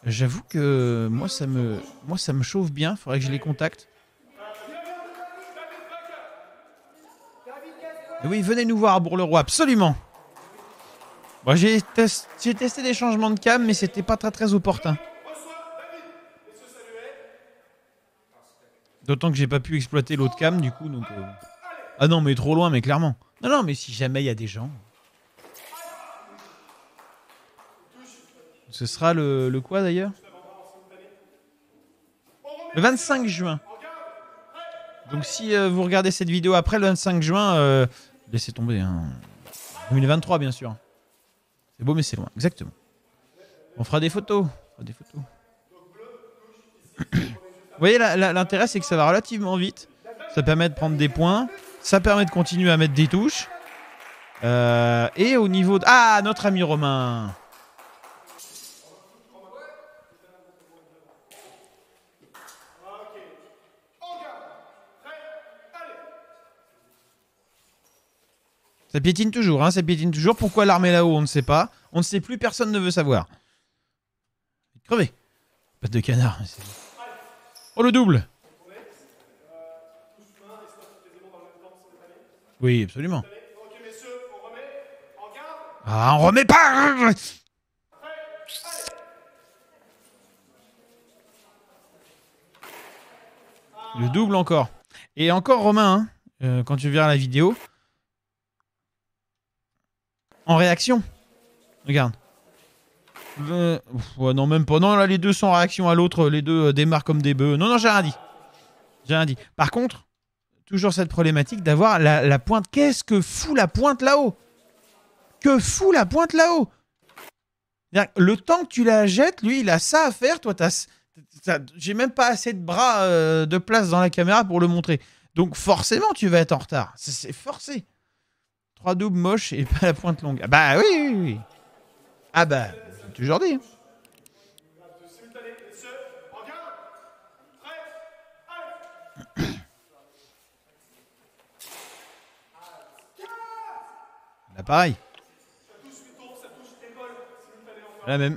J'avoue que moi ça me chauffe bien, faudrait que je les contacte. Et oui, venez nous voir à Bourg-le-Roi, absolument. Bon, j'ai testé des changements de cam, mais c'était pas très opportun. D'autant que j'ai pas pu exploiter l'autre cam du coup, donc. Ah non, mais trop loin, mais clairement. Non, mais si jamais il y a des gens. Ce sera le quoi d'ailleurs? Le 25 juin. Donc si vous regardez cette vidéo après le 25 juin, laissez tomber. Hein. 2023 bien sûr. C'est beau mais c'est loin, exactement. On fera des photos. Vous voyez l'intérêt c'est que ça va relativement vite. Ça permet de prendre des points. Ça permet de continuer à mettre des touches. Et au niveau de... Ah, notre ami Romain. Ça piétine toujours, hein, ça piétine toujours. Pourquoi l'armée là-haut, on ne sait pas. On ne sait plus, personne ne veut savoir. Crevé. Patte de canard. Oh, le double. Oui, absolument. Ah, on remet pas. Le double encore. Et encore Romain, hein, quand tu verras la vidéo. En réaction. Regarde. Ouais, non, même pas. Non, là, les deux sont en réaction à l'autre. Les deux démarrent comme des bœufs. Non, j'ai rien dit. J'ai rien dit. Par contre, toujours cette problématique d'avoir la pointe. Qu'est-ce que fout la pointe là-haut? Que fout la pointe là-haut? Le temps que tu la jettes, lui, il a ça à faire. Toi, j'ai même pas assez de bras de place dans la caméra pour le montrer. Donc, forcément, tu vas être en retard. C'est forcé. 3 doubles moches et pas la pointe longue. Ah bah oui. Ah bah, j'ai toujours dit. Là pareil. La même.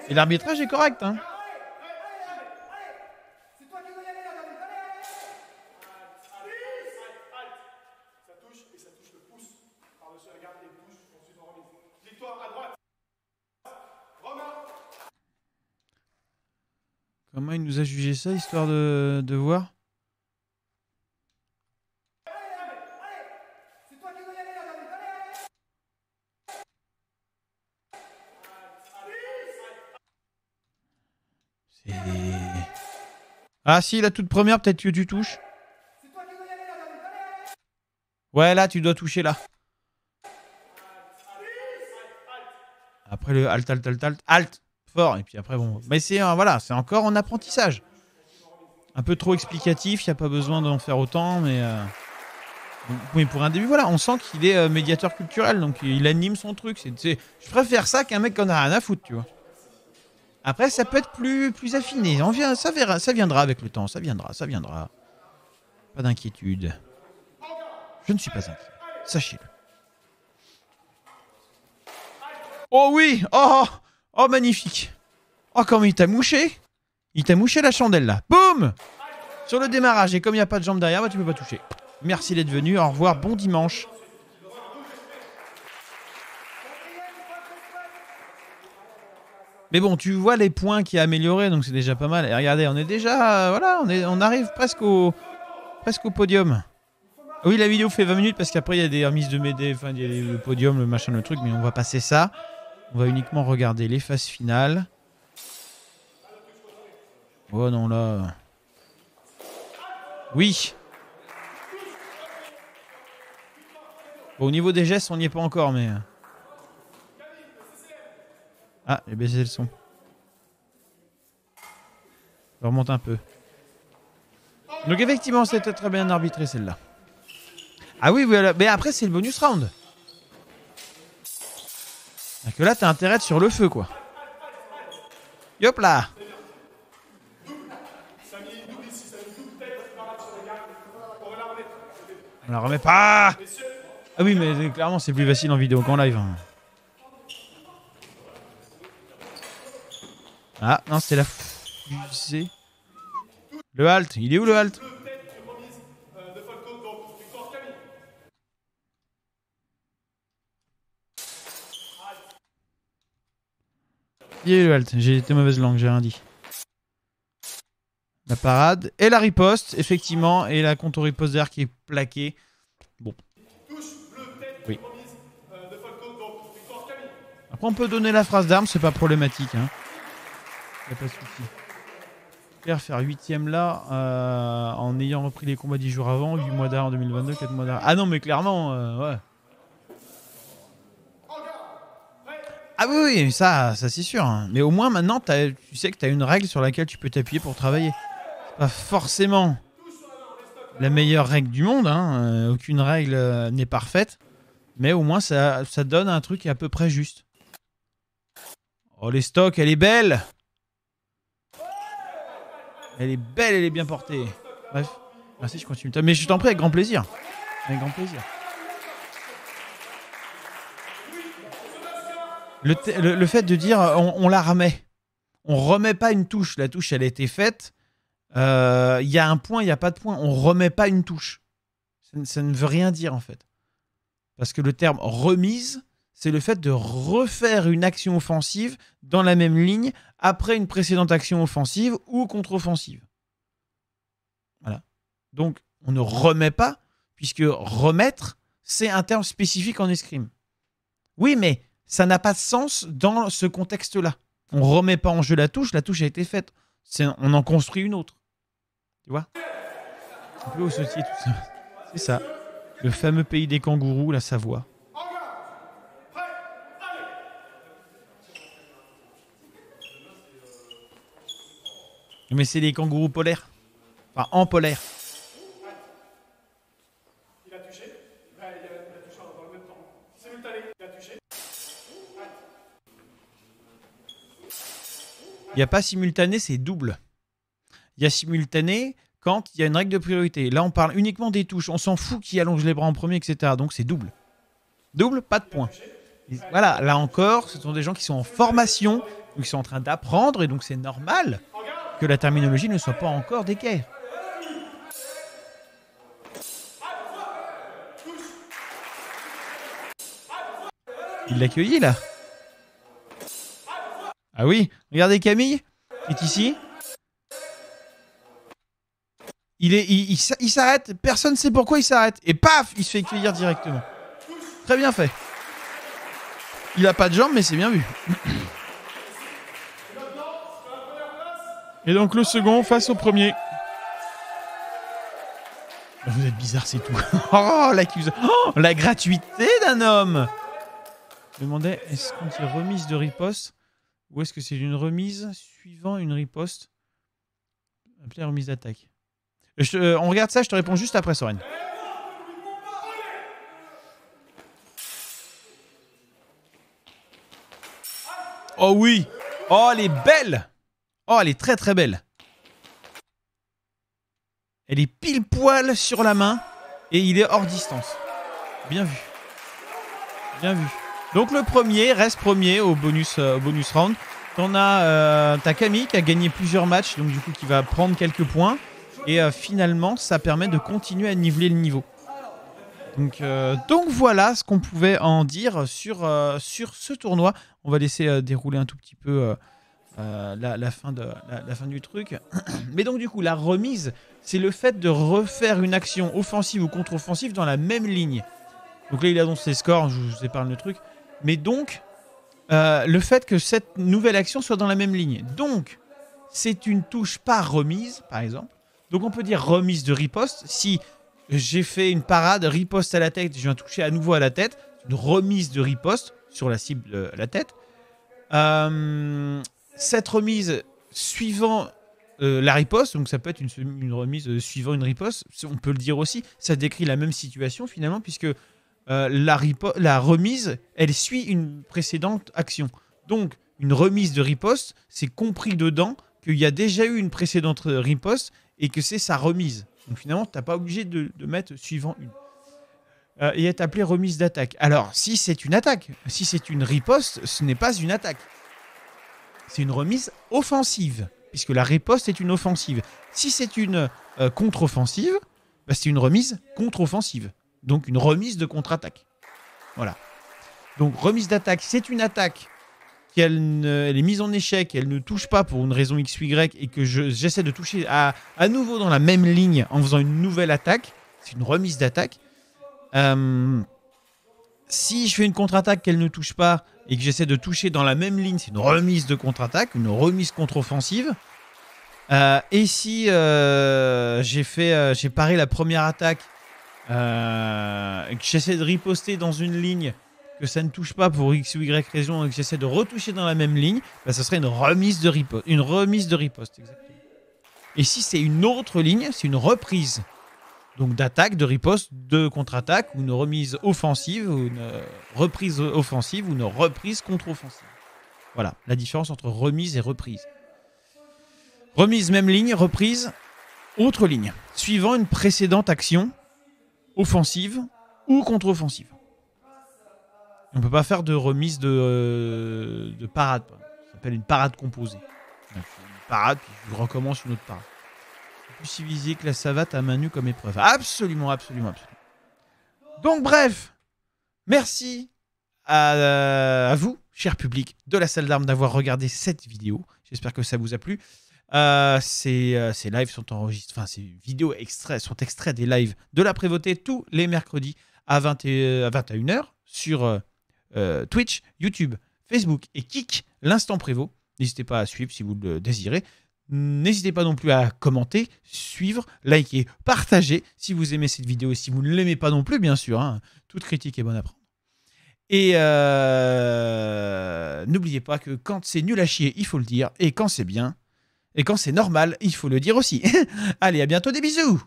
Et l'arbitrage est correct, hein. Comment il nous a jugé ça, histoire de voir? Ah si, la toute première, peut-être que tu touches. Ouais, là, tu dois toucher là. Après le halt. Fort. Et puis après, bon. Mais c'est voilà, c'est encore en apprentissage. Un peu trop explicatif, il n'y a pas besoin d'en faire autant, mais... Oui, pour un début, voilà, on sent qu'il est médiateur culturel, donc il anime son truc. Je préfère ça qu'un mec qu'on a rien à foutre, tu vois. Après, ça peut être plus affiné. Ça viendra avec le temps, ça viendra. Pas d'inquiétude. Je ne suis pas inquiet, sachez-le. Oh oui, oh magnifique. Oh, comme il t'a mouché. Il t'a mouché la chandelle, là. Boum! Sur le démarrage, et comme il n'y a pas de jambe derrière, bah, tu peux pas toucher. Merci d'être venu, au revoir, bon dimanche. Mais bon, tu vois les points qui a amélioré, donc c'est déjà pas mal. Et regardez, on est déjà... voilà, on arrive presque au podium. Oui, la vidéo fait 20 minutes parce qu'après il y a des remises de Médée, enfin il y a le podium, le machin, le truc, mais on va passer ça. On va uniquement regarder les phases finales. Oh non, là... Oui. Bon, au niveau des gestes, on n'y est pas encore, mais... Ah, j'ai baissé le son. Je remonte un peu. Donc effectivement, c'était très bien arbitré, celle-là. Ah oui, voilà. Mais après, c'est le bonus round. Donc là, t'as intérêt à être sur le feu, quoi. Yop là. On la remet pas. Ah oui, mais clairement, c'est plus facile en vidéo qu'en live. Ah, non, c'était la fusée. Le halt, il est où le halt? Il est où le halt? J'ai été mauvaise langue, j'ai rien dit. La parade et la riposte, effectivement, et la contre-riposte derrière qui est plaquée. Bon. Oui. Après, on peut donner la phrase d'armes, c'est pas problématique. Hein. Y a pas de souci. Faire 8ème là, en ayant repris les combats 10 jours avant, 8 mois d'arrêt en 2022, 4 mois d'arrêt. Ah non, mais clairement, ouais. Ah oui, oui, ça c'est sûr. Hein. Mais au moins, maintenant, tu sais que tu as une règle sur laquelle tu peux t'appuyer pour travailler. C'est pas forcément la meilleure règle du monde. Hein. Aucune règle n'est parfaite. Mais au moins, ça donne un truc à peu près juste. Oh, les stocks, elle est belle! Elle est belle, elle est bien portée. Bref, merci, je continue. Mais je t'en prie, avec grand plaisir. Avec grand plaisir. Le fait de dire on la remet. On remet pas une touche. La touche, elle a été faite. Il y a un point, il n'y a pas de point. On remet pas une touche. Ça ne veut rien dire, en fait. Parce que le terme remise, c'est le fait de refaire une action offensive dans la même ligne après une précédente action offensive ou contre-offensive. Voilà. Donc, on ne remet pas, puisque remettre, c'est un terme spécifique en escrime. Oui, mais ça n'a pas de sens dans ce contexte-là. On ne remet pas en jeu la touche a été faite. On en construit une autre. Tu vois? Un peu associé tout ça. C'est ça. Le fameux pays des kangourous, la Savoie. Mais c'est les kangourous polaires. Enfin, en polaire. Il a touché. Il a touché dans le même temps. Simultané. Il a touché. Il n'y a pas simultané, c'est double. Il y a simultané quand il y a une règle de priorité. Là, on parle uniquement des touches. On s'en fout qui allonge les bras en premier, etc. Donc, c'est double. Double, pas de point. Et voilà, là encore, ce sont des gens qui sont en formation, ou qui sont en train d'apprendre, et donc c'est normal que la terminologie ne soit pas encore d'équerre. Il l'a cueilli, là. Ah oui, regardez Camille, qui est ici. Il s'arrête, personne ne sait pourquoi il s'arrête. Et paf, il se fait cueillir directement. Très bien fait. Il a pas de jambes, mais c'est bien vu. Et donc le second face au premier. Vous êtes bizarre, c'est tout. Oh, la gratuité d'un homme. Je me demandais, est-ce qu'on dit remise de riposte ou est-ce que c'est une remise suivant une riposte Appeler remise d'attaque. On regarde ça, je te réponds juste après, Soren. Oh oui. Oh, elle est belle. Oh, elle est très très belle. Elle est pile poil sur la main et il est hors distance. Bien vu. Bien vu. Donc le premier reste premier au bonus round. T'as Camille qui a gagné plusieurs matchs, donc du coup qui va prendre quelques points. Et finalement, ça permet de continuer à niveler le niveau. Donc voilà ce qu'on pouvait en dire sur ce tournoi. On va laisser dérouler un tout petit peu la fin du truc. Mais donc du coup, la remise, c'est le fait de refaire une action offensive ou contre-offensive dans la même ligne. Donc là, il annonce les scores, je vous épargne le truc. Mais donc, le fait que cette nouvelle action soit dans la même ligne. Donc, c'est une touche par remise, par exemple. Donc on peut dire remise de riposte. Si j'ai fait une parade, riposte à la tête, je viens toucher à nouveau à la tête, une remise de riposte sur la cible de la tête. Cette remise suivant la riposte, donc ça peut être une remise suivant une riposte, on peut le dire aussi, ça décrit la même situation finalement, puisque la remise, elle suit une précédente action. Donc une remise de riposte, c'est compris dedans qu'il y a déjà eu une précédente riposte et que c'est sa remise. Donc finalement, tu n'es pas obligé de mettre suivant une. Et est appelée remise d'attaque. Alors, si c'est une attaque, si c'est une riposte, ce n'est pas une attaque. C'est une remise offensive, puisque la riposte est une offensive. Si c'est une contre-offensive, bah, c'est une remise contre-offensive. Donc une remise de contre-attaque. Voilà. Donc remise d'attaque, c'est une attaque elle est mise en échec, elle ne touche pas pour une raison X ou Y et que j'essaie de toucher à nouveau dans la même ligne en faisant une nouvelle attaque, c'est une remise d'attaque. Si je fais une contre-attaque qu'elle ne touche pas et que j'essaie de toucher dans la même ligne, c'est une remise de contre-attaque, une remise contre-offensive. Et si j'ai paré la première attaque et que j'essaie de riposter dans une ligne que ça ne touche pas pour X ou Y raison et que j'essaie de retoucher dans la même ligne, bah, ça serait une remise de riposte. Une remise de riposte, exactement. Et si c'est une autre ligne, c'est une reprise. Donc d'attaque, de riposte, de contre-attaque, ou une remise offensive, ou une reprise offensive, ou une reprise contre-offensive. Voilà, la différence entre remise et reprise. Remise, même ligne, reprise, autre ligne. Suivant une précédente action, offensive ou contre-offensive. On ne peut pas faire de remise de parade. Ça s'appelle une parade composée. Une parade, puis je recommence une autre parade. Plus civilisé que la savate à main nue comme épreuve. Absolument, absolument, absolument. Donc bref, merci à vous, cher public de la salle d'armes, d'avoir regardé cette vidéo. J'espère que ça vous a plu. Ces lives sont enregistrés, enfin ces vidéos sont extraits des lives de la Prévôté tous les mercredis à 21h sur Twitch, YouTube, Facebook et Kik, l'instant Prévost. N'hésitez pas à suivre si vous le désirez. N'hésitez pas non plus à commenter, suivre, liker, partager si vous aimez cette vidéo et si vous ne l'aimez pas non plus, bien sûr. Hein, toute critique est bonne à prendre. Et n'oubliez pas que quand c'est nul à chier, il faut le dire. Et quand c'est bien, et quand c'est normal, il faut le dire aussi. Allez, à bientôt, des bisous!